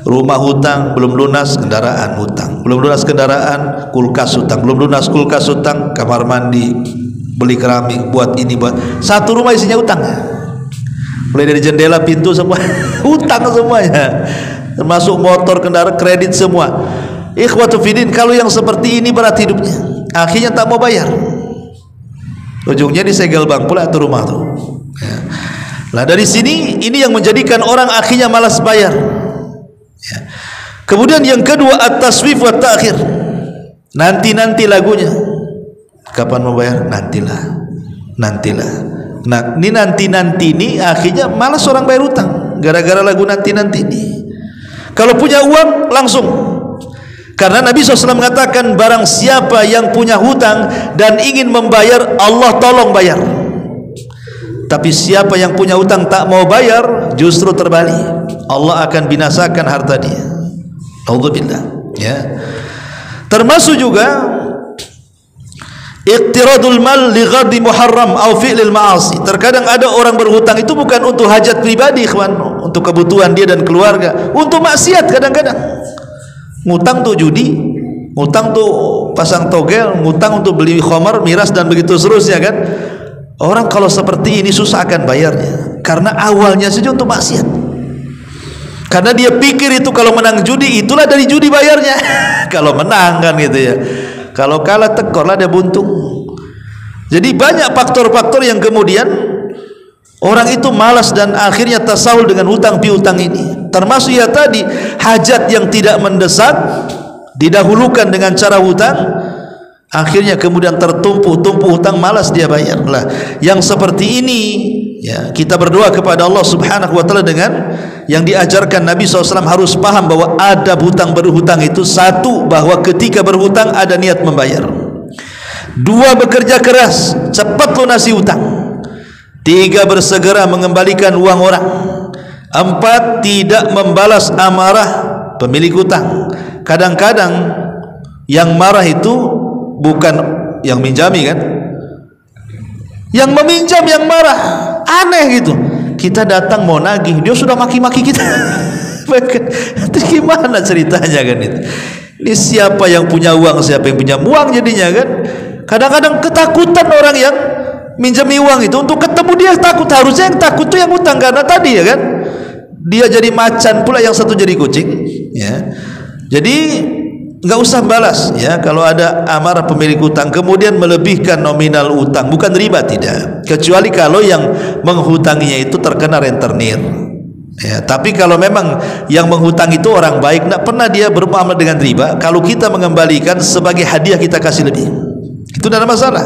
Rumah hutang, belum lunas kendaraan hutang, belum lunas kendaraan kulkas hutang, belum lunas kulkas hutang, kamar mandi beli keramik, buat ini buat satu rumah isinya hutang. Mulai dari jendela, pintu semua hutang semuanya, termasuk motor, kendaraan, kredit semua. Ikhwatu fiddin, kalau yang seperti ini berat hidupnya, akhirnya tak mau bayar, ujungnya disegel bank pula itu rumah tuh ya. Nah dari sini ini yang menjadikan orang akhirnya malas bayar ya. Kemudian yang kedua at-taswif wa ta'khir, nanti lagunya, kapan mau bayar? Nantilah. Nah ini nanti ini akhirnya malas orang bayar hutang gara-gara lagu nanti ini. Kalau punya uang langsung, karena Nabi SAW mengatakan barang siapa yang punya hutang dan ingin membayar, Allah tolong bayar. Tapi siapa yang punya hutang tak mau bayar, justru terbalik, Allah akan binasakan harta dia. Alhamdulillah ya. Termasuk juga iqtiradul mal li ghadhi muharram au fi'lil ma'asi. Terkadang ada orang berhutang itu bukan untuk hajat pribadi, ikhwan, untuk kebutuhan dia dan keluarga, untuk maksiat. Kadang-kadang ngutang tuh judi, ngutang tuh pasang togel, ngutang untuk beli khamar, miras dan begitu seterusnya kan. Orang kalau seperti ini susah akan bayarnya karena awalnya saja untuk maksiat. Karena dia pikir itu kalau menang judi itulah dari judi bayarnya. Kalau menang kan gitu ya. Kalau kalah tekorlah dia buntung. Jadi banyak faktor-faktor yang kemudian orang itu malas dan akhirnya tasawul dengan hutang piutang ini. Termasuk ya tadi hajat yang tidak mendesak didahulukan dengan cara hutang, akhirnya kemudian tertumpuk hutang, malas dia bayar. Lah yang seperti ini ya, kita berdoa kepada Allah Subhanahu wa taala dengan yang diajarkan Nabi SAW. Harus paham bahwa adab hutang berhutang itu, satu, bahwa ketika berhutang ada niat membayar. Dua, bekerja keras cepat lunasi hutang. Tiga, bersegera mengembalikan uang orang. Empat, tidak membalas amarah pemilik hutang. Kadang-kadang yang marah itu bukan yang minjami kan, yang meminjam yang marah. Aneh gitu, kita datang mau nagih, dia sudah maki-maki kita. Terus gimana ceritanya kan itu? Ini siapa yang punya uang, siapa yang punya uang jadinya kan? Kadang-kadang ketakutan orang yang minjami uang itu, untuk ketemu dia takut. Harusnya yang takut tuh yang utang, karena tadi ya kan dia jadi macan pula, yang satu jadi kucing ya. Jadi nggak usah balas ya kalau ada amarah pemilik utang kemudian melebihkan nominal utang, bukan riba, tidak, kecuali kalau yang menghutanginya itu terkena rentenir ya. Tapi kalau memang yang menghutang itu orang baik, tidak pernah dia bermuamalah dengan riba, kalau kita mengembalikan sebagai hadiah kita kasih lebih, itu tidak ada masalah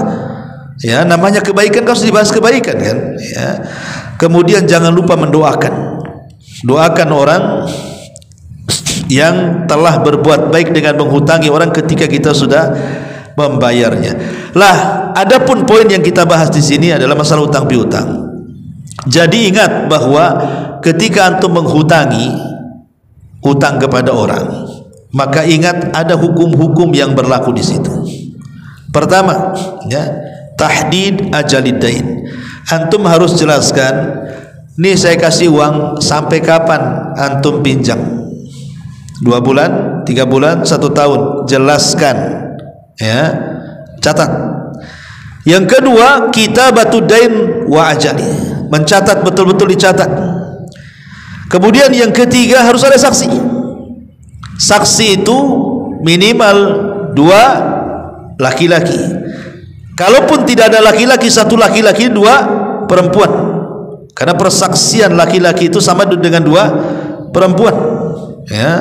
ya. Namanya kebaikan harus dibahas kebaikan kan ya. Kemudian jangan lupa doakan orang yang telah berbuat baik dengan menghutangi orang ketika kita sudah membayarnya. Lah, adapun poin yang kita bahas di sini adalah masalah utang piutang. Jadi ingat bahwa ketika antum menghutangi utang kepada orang, maka ingat ada hukum-hukum yang berlaku di situ. Pertama, ya, tahdid ajalidain. Antum harus jelaskan, nih saya kasih uang sampai kapan antum pinjam? 2 bulan, 3 bulan, 1 tahun. Jelaskan, ya, catat. Yang kedua, kitabatud dain wa ajali. Mencatat, betul-betul dicatat. Kemudian yang ketiga, harus ada saksi. Saksi itu minimal 2 laki-laki. Kalaupun tidak ada laki-laki, 1 laki-laki, 2 perempuan. Karena persaksian laki-laki itu sama dengan 2 perempuan, ya.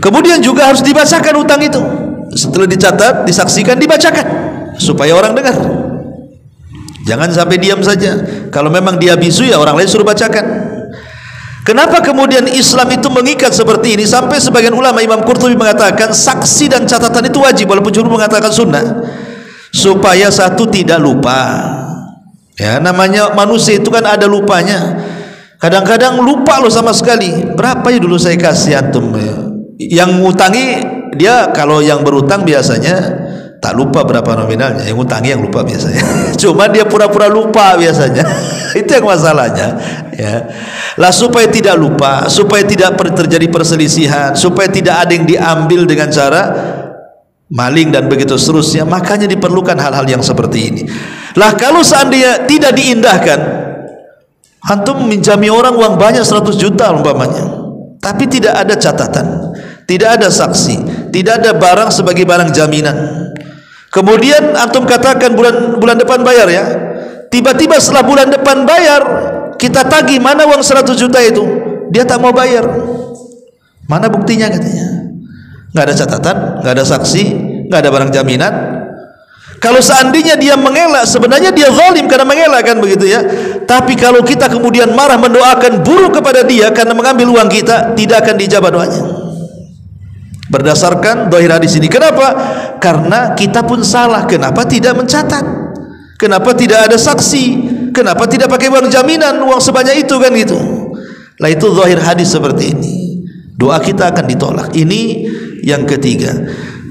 Kemudian juga harus dibacakan utang itu. Setelah dicatat, disaksikan, dibacakan supaya orang dengar. Jangan sampai diam saja. Kalau memang dia bisu, ya orang lain suruh bacakan. Kenapa kemudian Islam itu mengikat seperti ini? Sampai sebagian ulama, Imam Qurtubi mengatakan saksi dan catatan itu wajib, walaupun jumhur mengatakan sunnah, supaya satu tidak lupa. Ya, namanya manusia itu kan ada lupanya. Kadang-kadang lupa loh sama sekali. Berapa ya dulu saya kasih antum? Yang ngutangi dia, kalau yang berutang biasanya tak lupa berapa nominalnya, yang ngutangi yang lupa biasanya. Cuma dia pura-pura lupa biasanya. Itu yang masalahnya, ya. Lah supaya tidak lupa, supaya tidak terjadi perselisihan, supaya tidak ada yang diambil dengan cara maling dan begitu seterusnya, makanya diperlukan hal-hal yang seperti ini. Lah kalau seandainya tidak diindahkan, antum minjami orang uang banyak 100 juta umpamanya, tapi tidak ada catatan, tidak ada saksi, tidak ada barang sebagai barang jaminan. Kemudian antum katakan bulan depan bayar, ya. Tiba-tiba setelah bulan depan bayar, kita tagih, mana uang 100 juta itu? Dia tak mau bayar. Mana buktinya katanya? Nggak ada catatan, nggak ada saksi, nggak ada barang jaminan. Kalau seandainya dia mengelak, sebenarnya dia zalim karena mengelak, kan begitu, ya. Tapi kalau kita kemudian marah, mendoakan buruk kepada dia karena mengambil uang kita, tidak akan dijabah doanya. Berdasarkan zahir hadis ini. Kenapa? Karena kita pun salah. Kenapa tidak mencatat? Kenapa tidak ada saksi? Kenapa tidak pakai uang jaminan, uang sebanyak itu, kan gitu. Lah itu zahir hadis seperti ini. Doa kita akan ditolak. Ini yang ketiga.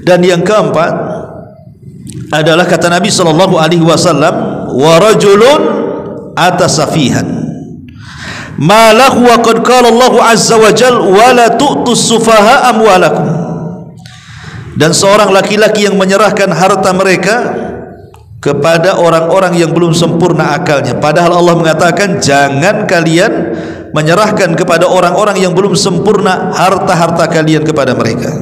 Dan yang keempat adalah kata Nabi sallallahu alaihi wasallam, wa rajulun atasafihan ma lahu wa qad qala Allah azza wa jalla wa la tu'tus sufaha amwalakum. Dan seorang laki-laki yang menyerahkan harta mereka kepada orang-orang yang belum sempurna akalnya, padahal Allah mengatakan jangan kalian menyerahkan kepada orang-orang yang belum sempurna harta-harta kalian kepada mereka.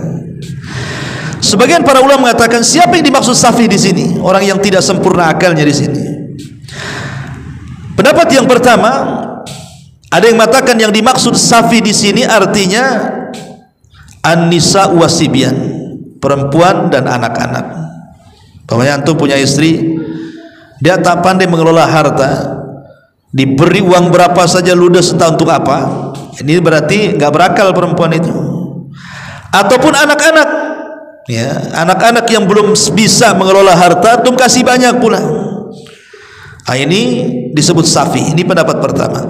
Sebagian para ulama mengatakan siapa yang dimaksud safi di sini? Orang yang tidak sempurna akalnya di sini. Pendapat yang pertama, ada yang mengatakan yang dimaksud safi di sini artinya an-nisa wasibyan, perempuan dan anak-anak. Pokoknya antum punya istri, dia tak pandai mengelola harta, diberi uang berapa saja ludes, entah untuk apa. Ini berarti nggak berakal perempuan itu. Ataupun anak-anak, ya, anak-anak yang belum bisa mengelola harta, antum kasih banyak pula. Nah, ini disebut safi. Ini pendapat pertama.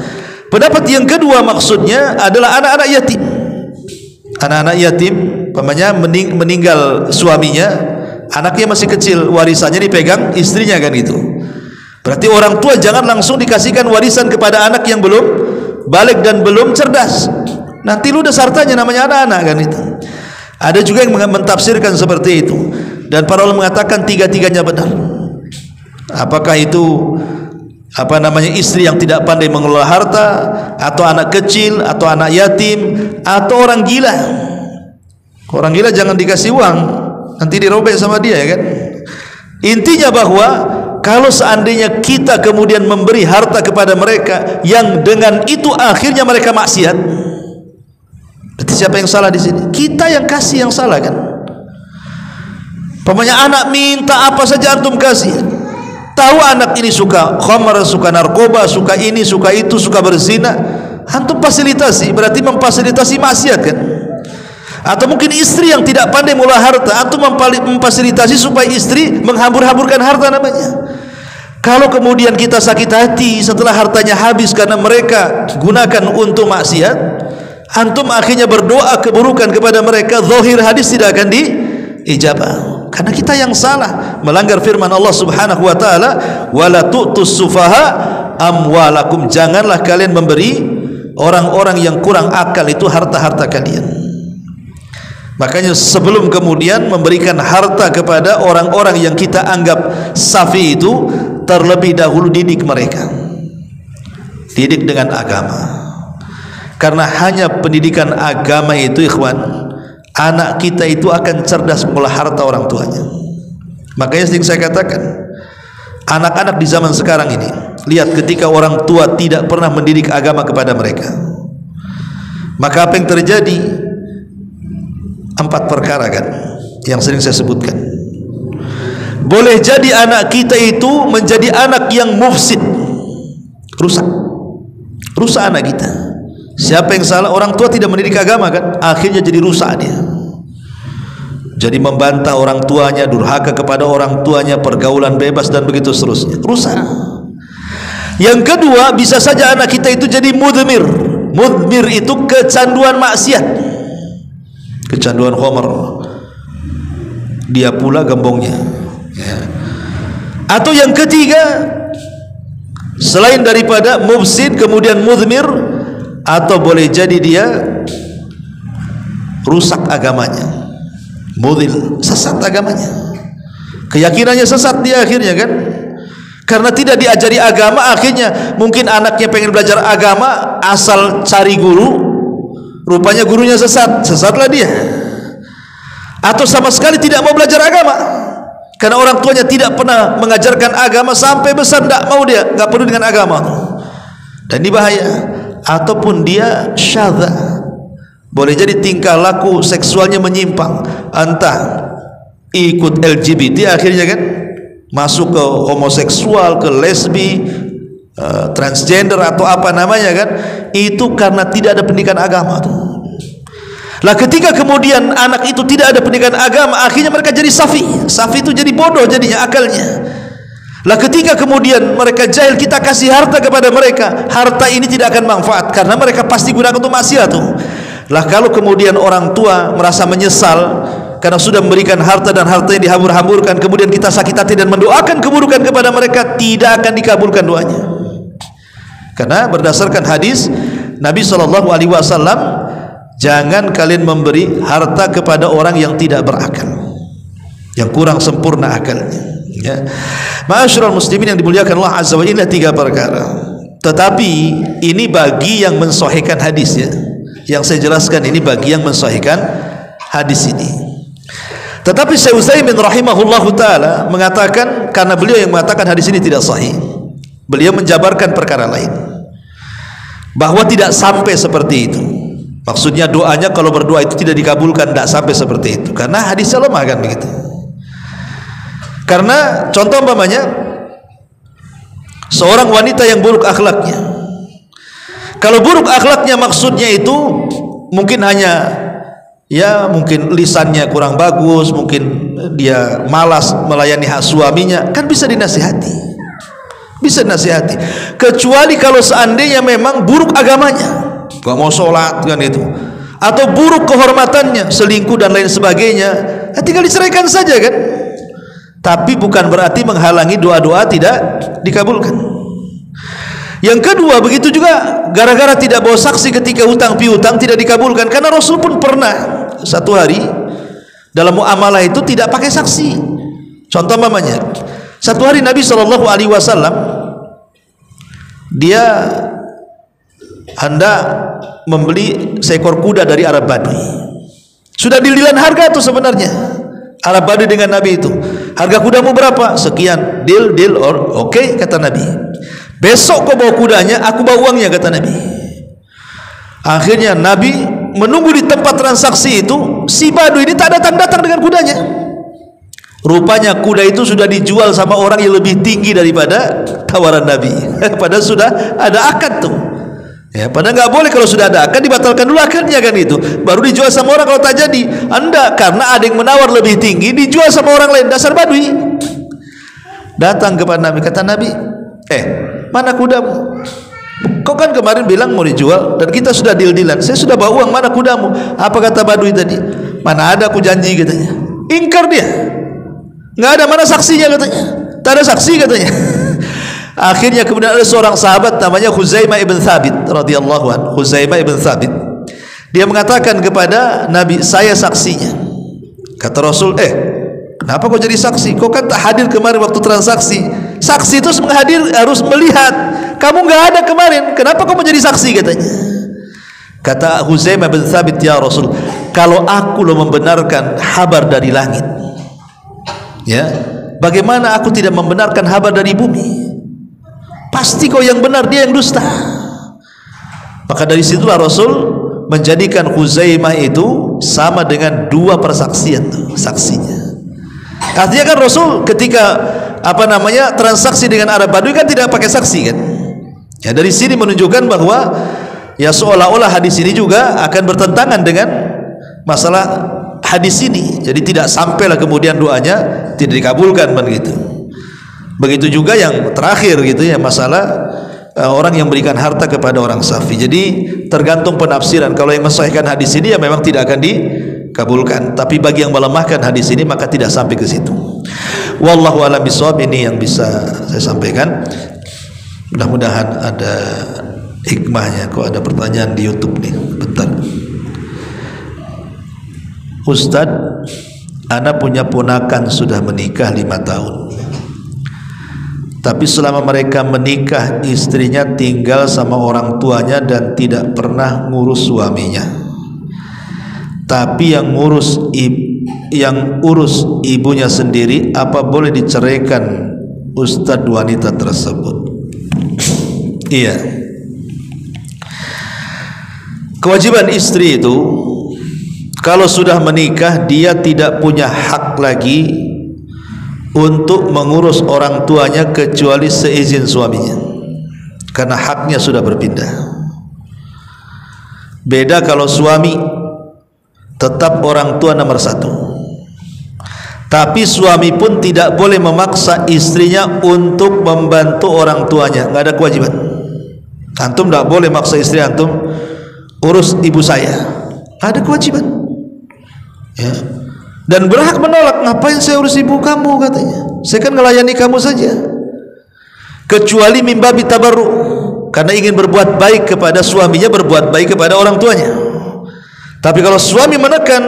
Pendapat yang kedua maksudnya adalah anak-anak yatim. Anak-anak yatim, pamannya meninggal suaminya, anaknya masih kecil, warisannya dipegang istrinya, kan gitu. Berarti orang tua jangan langsung dikasihkan warisan kepada anak yang belum balik dan belum cerdas. Nanti ludes hartanya, namanya anak-anak, kan itu. Ada juga yang mentafsirkan seperti itu, dan para ulama mengatakan tiga-tiganya benar. Apakah itu istri yang tidak pandai mengelola harta, atau anak kecil, atau anak yatim, atau orang gila. Orang gila jangan dikasih uang, nanti dirobek sama dia, ya kan. Intinya bahwa kalau seandainya kita kemudian memberi harta kepada mereka yang dengan itu akhirnya mereka maksiat, berarti siapa yang salah di sini? Kita yang kasih yang salah, kan. Pokoknya anak minta apa saja antum kasih. Tahu anak ini suka khamar, suka narkoba, suka ini, suka itu, suka berzina, antum fasilitasi, berarti memfasilitasi maksiat, kan. Atau mungkin istri yang tidak pandai mengolah harta, antum memfasilitasi supaya istri menghambur-hamburkan harta namanya. Kalau kemudian kita sakit hati setelah hartanya habis karena mereka gunakan untuk maksiat, antum akhirnya berdoa keburukan kepada mereka, zahir hadis tidak akan diijabah. Karena kita yang salah, melanggar firman Allah Subhanahu wa taala, wala tu'tus sufaha amwalakum, janganlah kalian memberi orang-orang yang kurang akal itu harta-harta kalian. Makanya sebelum kemudian memberikan harta kepada orang-orang yang kita anggap safi itu, terlebih dahulu didik mereka, didik dengan agama. Karena hanya pendidikan agama itu, ikhwan, anak kita itu akan cerdas mengolah harta orang tuanya. Makanya sering saya katakan, anak-anak di zaman sekarang ini, lihat ketika orang tua tidak pernah mendidik agama kepada mereka, maka apa yang terjadi? 4 perkara kan yang sering saya sebutkan. Boleh jadi anak kita itu menjadi anak yang mufsid, rusak anak kita. Siapa yang salah? Orang tua tidak mendidik agama kan, akhirnya jadi rusak dia. Jadi membantah orang tuanya, durhaka kepada orang tuanya, pergaulan bebas dan begitu seterusnya, rusak. Yang kedua, bisa saja anak kita itu jadi mudmir. Mudmir itu kecanduan maksiat, kecanduan khamr, dia pula gembongnya ya. Atau yang ketiga, selain daripada mufsid kemudian mudmir, atau boleh jadi dia rusak agamanya, mudil, sesat agamanya, keyakinannya sesat dia akhirnya kan, karena tidak diajari agama. Akhirnya mungkin anaknya pengen belajar agama, asal cari guru, rupanya gurunya sesat, sesatlah dia. Atau sama sekali tidak mau belajar agama karena orang tuanya tidak pernah mengajarkan agama, sampai besar tidak mau, dia nggak perlu dengan agama, dan ini bahaya. Ataupun dia syadza, boleh jadi tingkah laku seksualnya menyimpang, entah ikut LGBT akhirnya kan, masuk ke homoseksual, ke lesbi, transgender atau apa namanya kan, itu karena tidak ada pendidikan agama tuh. Lah ketika kemudian anak itu tidak ada pendidikan agama, akhirnya mereka jadi safi. Safi itu jadi bodoh jadinya akalnya. Lah ketika kemudian mereka jahil, kita kasih harta kepada mereka, harta ini tidak akan manfaat karena mereka pasti gunakan untuk maksiat tuh. Lah kalau kemudian orang tua merasa menyesal karena sudah memberikan harta dan hartanya dihambur-hamburkan, kemudian kita sakit hati dan mendoakan keburukan kepada mereka, tidak akan dikabulkan doanya. Karena berdasarkan hadis Nabi SAW, jangan kalian memberi harta kepada orang yang tidak berakal, yang kurang sempurna akalnya ya. Ma'asyiral muslimin yang dimuliakan Allah Azza wa Jalla, 3 perkara. Tetapi ini bagi yang mensahihkan hadis ya. Yang saya jelaskan ini bagi yang mensahihkan hadis ini. Tetapi Syekh Utsaimin rahimahullahu taala mengatakan, karena beliau yang mengatakan hadis ini tidak sahih, beliau menjabarkan perkara lain, bahwa tidak sampai seperti itu. Maksudnya doanya kalau berdoa itu tidak dikabulkan, tidak sampai seperti itu, karena hadisnya lemah kan begitu. Karena contoh umpamanya seorang wanita yang buruk akhlaknya, kalau buruk akhlaknya maksudnya itu mungkin hanya ya, mungkin lisannya kurang bagus, mungkin dia malas melayani hak suaminya, kan bisa dinasihati, bisa dinasihati. Kecuali kalau seandainya memang buruk agamanya, gak mau sholat kan itu, atau buruk kehormatannya, selingkuh dan lain sebagainya, tinggal diceraikan saja kan. Tapi bukan berarti menghalangi doa-doa tidak dikabulkan. Yang kedua, begitu juga gara-gara tidak bawa saksi ketika hutang piutang tidak dikabulkan, karena Rasul pun pernah satu hari dalam muamalah itu tidak pakai saksi. Contoh mamanya, satu hari Nabi SAW dia hendak membeli seekor kuda dari Arab Badui. Sudah deal-dealan harga itu sebenarnya Arab Badui dengan Nabi itu, harga kudamu berapa? Sekian. Deal oke, kata Nabi. Besok kau bawa kudanya, aku bawa uangnya, kata Nabi. Akhirnya Nabi menunggu di tempat transaksi itu, si Badui ini tak datang-datang dengan kudanya. Rupanya kuda itu sudah dijual sama orang yang lebih tinggi daripada tawaran Nabi. Padahal sudah ada akad tuh. Ya, padahal nggak boleh kalau sudah ada akad dibatalkan dulu akadnya kan itu, baru dijual sama orang kalau tak jadi. Anda karena ada yang menawar lebih tinggi dijual sama orang lain, dasar badui. Datang kepada Nabi, kata Nabi, mana kudamu? Kau kan kemarin bilang mau dijual dan kita sudah deal-dealan. Saya sudah bawa uang, mana kudamu? Apa kata badui tadi? Mana ada, aku janji katanya. Ingkar dia. Nggak ada, mana saksinya katanya? Tak ada saksi katanya. Akhirnya kemudian ada seorang sahabat namanya Khuzaimah ibn Thabit radhiyallahu anhu. Khuzaimah ibn Thabit. Dia mengatakan kepada Nabi, saya saksinya. Kata Rasul, kenapa kau jadi saksi? Kau kan tak hadir kemarin waktu transaksi. Saksi itu harus melihat. Kamu nggak ada kemarin. Kenapa kau menjadi saksi katanya? Kata Khuzaimah bin Thabit, ya Rasul, kalau aku lo membenarkan kabar dari langit, ya, bagaimana aku tidak membenarkan kabar dari bumi? Pasti kau yang benar, dia yang dusta. Maka dari situlah Rasul menjadikan Khuzaimah itu sama dengan dua persaksian tuh, saksinya. Artinya kan Rasul ketika transaksi dengan Arab Badui kan tidak pakai saksi kan? Ya, dari sini menunjukkan bahwa ya seolah-olah hadis ini juga akan bertentangan dengan masalah hadis ini. Jadi tidak sampailah kemudian doanya tidak dikabulkan begitu. Begitu juga yang terakhir gitu ya, masalah orang yang berikan harta kepada orang safi. Jadi tergantung penafsiran. Kalau yang mensahihkan hadis ini ya memang tidak akan dikabulkan. Tapi bagi yang melemahkan hadis ini maka tidak sampai ke situ. Wallahu a'lam bishawab. Ini yang bisa saya sampaikan. Mudah-mudahan ada hikmahnya. Kok ada pertanyaan di YouTube nih? Bentar. Ustadz, ana punya ponakan sudah menikah 5 tahun. Tapi selama mereka menikah istrinya tinggal sama orang tuanya dan tidak pernah ngurus suaminya. Tapi yang urus ibunya sendiri, apa boleh diceraikan Ustadz wanita tersebut? Iya. Kewajiban istri itu kalau sudah menikah dia tidak punya hak lagi untuk mengurus orang tuanya kecuali seizin suaminya, karena haknya sudah berpindah. Beda kalau suami tetap orang tua nomor 1, tapi suami pun tidak boleh memaksa istrinya untuk membantu orang tuanya, nggak ada kewajiban. Antum tidak boleh maksa istri antum urus ibu saya, nggak ada kewajiban ya. Dan berhak menolak, ngapain saya urus ibu kamu katanya, saya kan melayani kamu saja. Kecuali mimbabi tabarruk, karena ingin berbuat baik kepada suaminya, berbuat baik kepada orang tuanya. Tapi kalau suami menekan,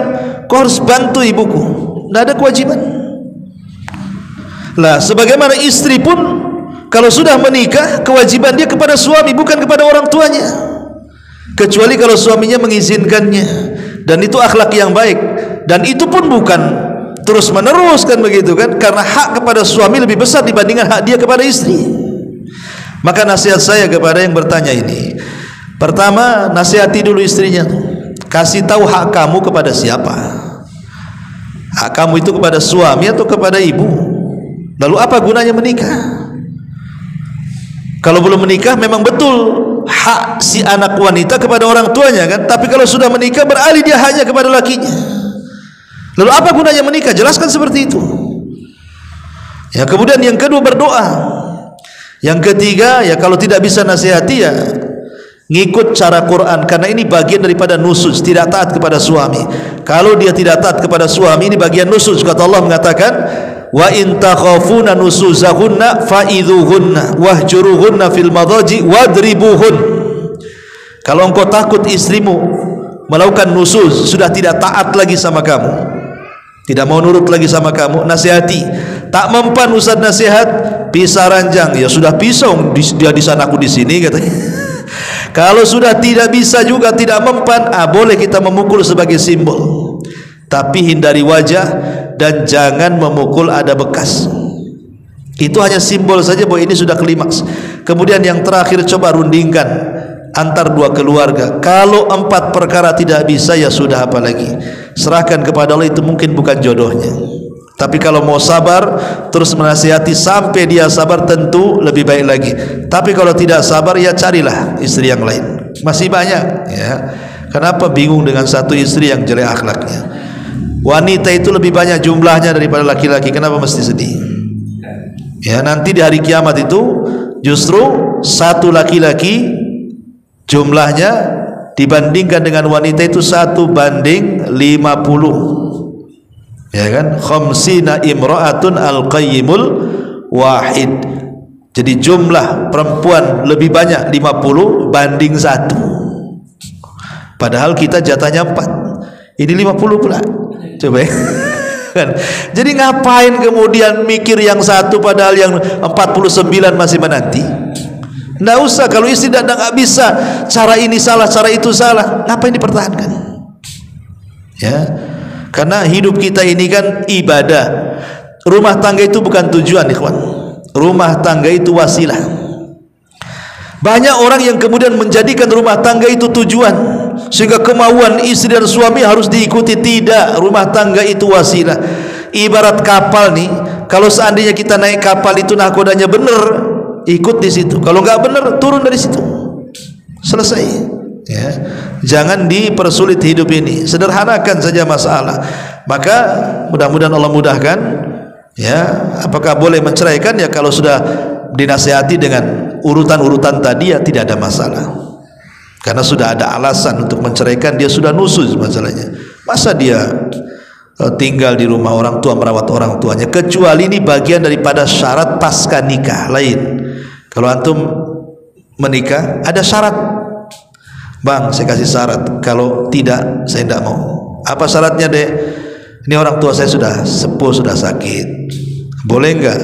kau harus bantu ibuku, tidak ada kewajiban. Lah sebagaimana istri pun kalau sudah menikah, kewajiban dia kepada suami, bukan kepada orang tuanya, kecuali kalau suaminya mengizinkannya, dan itu akhlak yang baik. Dan itu pun bukan terus menerus kan begitu kan, karena hak kepada suami lebih besar dibandingkan hak dia kepada istri. Maka nasihat saya kepada yang bertanya ini, pertama nasihati dulu istrinya, kasih tahu hak kamu kepada siapa. Hak kamu itu kepada suami atau kepada ibu? Lalu apa gunanya menikah? Kalau belum menikah memang betul hak si anak wanita kepada orang tuanya kan, tapi kalau sudah menikah beralih dia hanya kepada lakinya. Lalu apa gunanya menikah? Jelaskan seperti itu. Ya, kemudian yang kedua berdoa. Yang ketiga ya kalau tidak bisa nasihati ya ngikut cara Quran, karena ini bagian daripada nusuz, tidak taat kepada suami. Kalau dia tidak taat kepada suami, ini bagian nusuz. Kata Allah mengatakan, wa in takhafuna nusuzahunna fa'idhuhunna wahjuruhunna fil madaji wadribuhun. Kalau engkau takut istrimu melakukan nusuz, sudah tidak taat lagi sama kamu, tidak mau nurut lagi sama kamu, nasihati. Tak mempan ustaz nasihat, pisah ranjang, ya sudah pisau, dia di sana aku di sini katanya. Kalau sudah tidak bisa juga, tidak mempan, boleh kita memukul sebagai simbol, tapi hindari wajah dan jangan memukul ada bekas. Itu hanya simbol saja bahwa ini sudah klimaks. Kemudian yang terakhir, coba rundingkan antar dua keluarga. Kalau 4 perkara tidak bisa, ya sudah, apalagi serahkan kepada Allah, itu mungkin bukan jodohnya. Tapi kalau mau sabar terus menasihati sampai dia sabar, tentu lebih baik lagi. Tapi kalau tidak sabar, ya carilah istri yang lain. Masih banyak ya. Kenapa bingung dengan satu istri yang jelek akhlaknya? Wanita itu lebih banyak jumlahnya daripada laki-laki. Kenapa mesti sedih? Ya, nanti di hari kiamat itu justru satu laki-laki jumlahnya dibandingkan dengan wanita itu 1:50. Ya kan? Khamsina imra'atun al-qayyimul wahid. Jadi jumlah perempuan lebih banyak 50 banding 1. Padahal kita jatahnya 4. Ini 50 pula. Coba ya. Jadi ngapain kemudian mikir yang satu padahal yang 49 masih menanti? Nggak usah. Kalau istri dan nggak bisa, cara ini salah, cara itu salah, ngapain dipertahankan? Ya, karena hidup kita ini kan ibadah. Rumah tangga itu bukan tujuan, ikhwan. Rumah tangga itu wasilah. Banyak orang yang kemudian menjadikan rumah tangga itu tujuan, sehingga kemauan istri dan suami harus diikuti. Tidak, rumah tangga itu wasilah. Ibarat kapal nih, kalau seandainya kita naik kapal itu nahkodanya bener, ikut di situ. Kalau nggak bener, turun dari situ. Selesai. Ya, jangan dipersulit hidup ini. Sederhanakan saja masalah. Maka mudah-mudahan Allah mudahkan. Ya, apakah boleh menceraikan? Ya, kalau sudah dinasihati dengan urutan-urutan tadi, ya tidak ada masalah. Karena sudah ada alasan untuk menceraikan, dia sudah nusus masalahnya. Masa dia tinggal di rumah orang tua, merawat orang tuanya? Kecuali ini bagian daripada syarat pasca nikah lain. Kalau antum menikah ada syarat, bang saya kasih syarat, kalau tidak saya tidak mau. Apa syaratnya dek? Ini orang tua saya sudah sepuh, sudah sakit, boleh enggak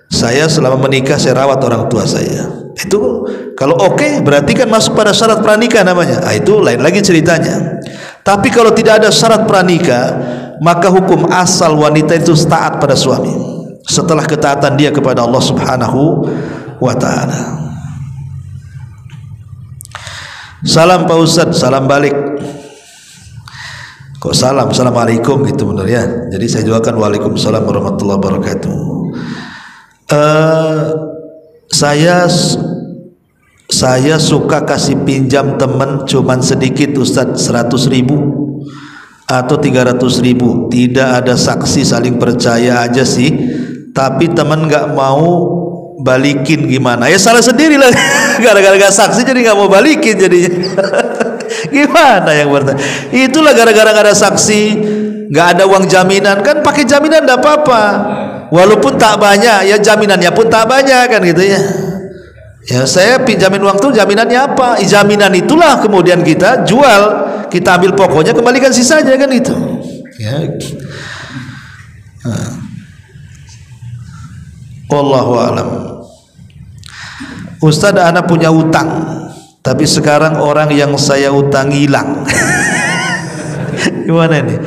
saya selama menikah saya rawat orang tua saya? Itu kalau oke, berarti kan masuk pada syarat pranikah namanya. Itu lain lagi ceritanya. Tapi kalau tidak ada syarat pranikah, maka hukum asal wanita itu taat pada suami setelah ketaatan dia kepada Allah Subhanahu wa ta'ala. Salam Pak Ustadz, salam balik. Kok salam, assalamualaikum gitu benar ya. Jadi saya juga kan waalaikumsalam warahmatullahi wabarakatuh. Saya suka kasih pinjam teman cuman sedikit Ustadz, 100.000 atau 300.000. Tidak ada saksi, saling percaya aja sih. Tapi teman nggak mau balikin, gimana? Ya salah sendiri lah. Gara-gara gak saksi jadi nggak mau balikin jadinya. Gimana yang bertanya? Itulah gara-gara gak ada saksi, nggak ada uang jaminan. Kan pakai jaminan nggak apa-apa, walaupun tak banyak, ya jaminannya pun tak banyak kan gitu ya. Ya saya pinjamin uang tuh jaminannya apa? Jaminan itulah kemudian kita jual, kita ambil pokoknya, kembalikan sisanya kan itu. Ya. Wallahu a'lam. Ustaz, anak punya utang, tapi sekarang orang yang saya utangi hilang. Gimana nih?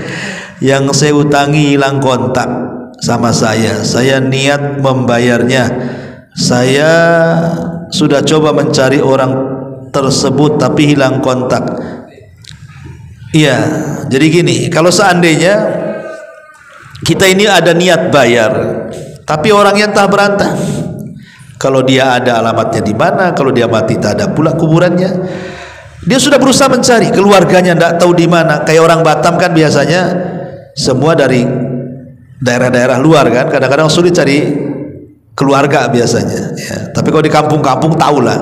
Yang saya utangi hilang kontak sama saya niat membayarnya. Saya sudah coba mencari orang tersebut tapi hilang kontak. Iya, jadi gini, kalau seandainya kita ini ada niat bayar, tapi orangnya entah berantah. Kalau dia ada alamatnya di mana, kalau dia mati tak ada pula kuburannya. Dia sudah berusaha mencari, keluarganya tidak tahu di mana. Kayak orang Batam kan biasanya semua dari daerah-daerah luar kan, kadang-kadang sulit cari keluarga biasanya. Ya. Tapi kalau di kampung-kampung tahulah.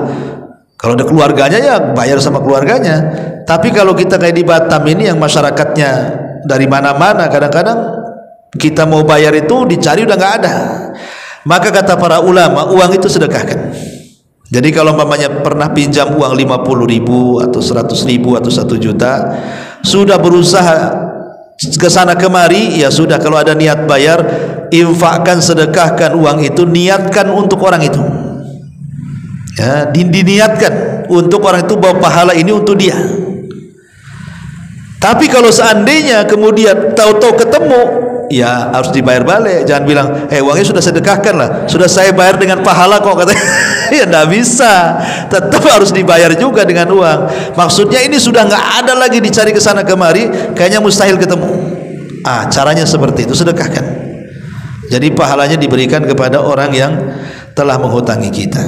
Kalau ada keluarganya ya bayar sama keluarganya. Tapi kalau kita kayak di Batam ini yang masyarakatnya dari mana-mana, kadang-kadang kita mau bayar itu dicari udah nggak ada. Maka kata para ulama, uang itu sedekahkan. Jadi kalau mamanya pernah pinjam uang 50.000 atau 100.000 atau 1 juta, sudah berusaha ke sana kemari, ya sudah, kalau ada niat bayar, infakkan, sedekahkan uang itu, niatkan untuk orang itu. Ya, diniatkan untuk orang itu, bahwa pahala ini untuk dia. Tapi kalau seandainya kemudian tahu-tahu ketemu, ya harus dibayar balik. Jangan bilang, uangnya sudah sedekahkan lah, sudah saya bayar dengan pahala kok, katanya. Ya tidak bisa, tetap harus dibayar juga dengan uang. Maksudnya ini sudah nggak ada lagi dicari ke sana kemari, kayaknya mustahil ketemu. Caranya seperti itu, sedekahkan. Jadi pahalanya diberikan kepada orang yang telah menghutangi kita.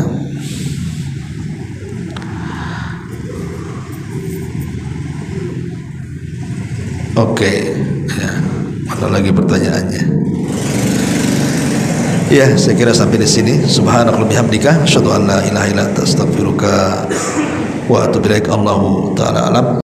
Oke. Ya. Mana lagi pertanyaannya? Ya, saya kira sampai di sini. Subhanakallahumma bihamdika asyhadu an la ilaha illa anta astaghfiruka wa atubu ilaik. Allahu taala alam.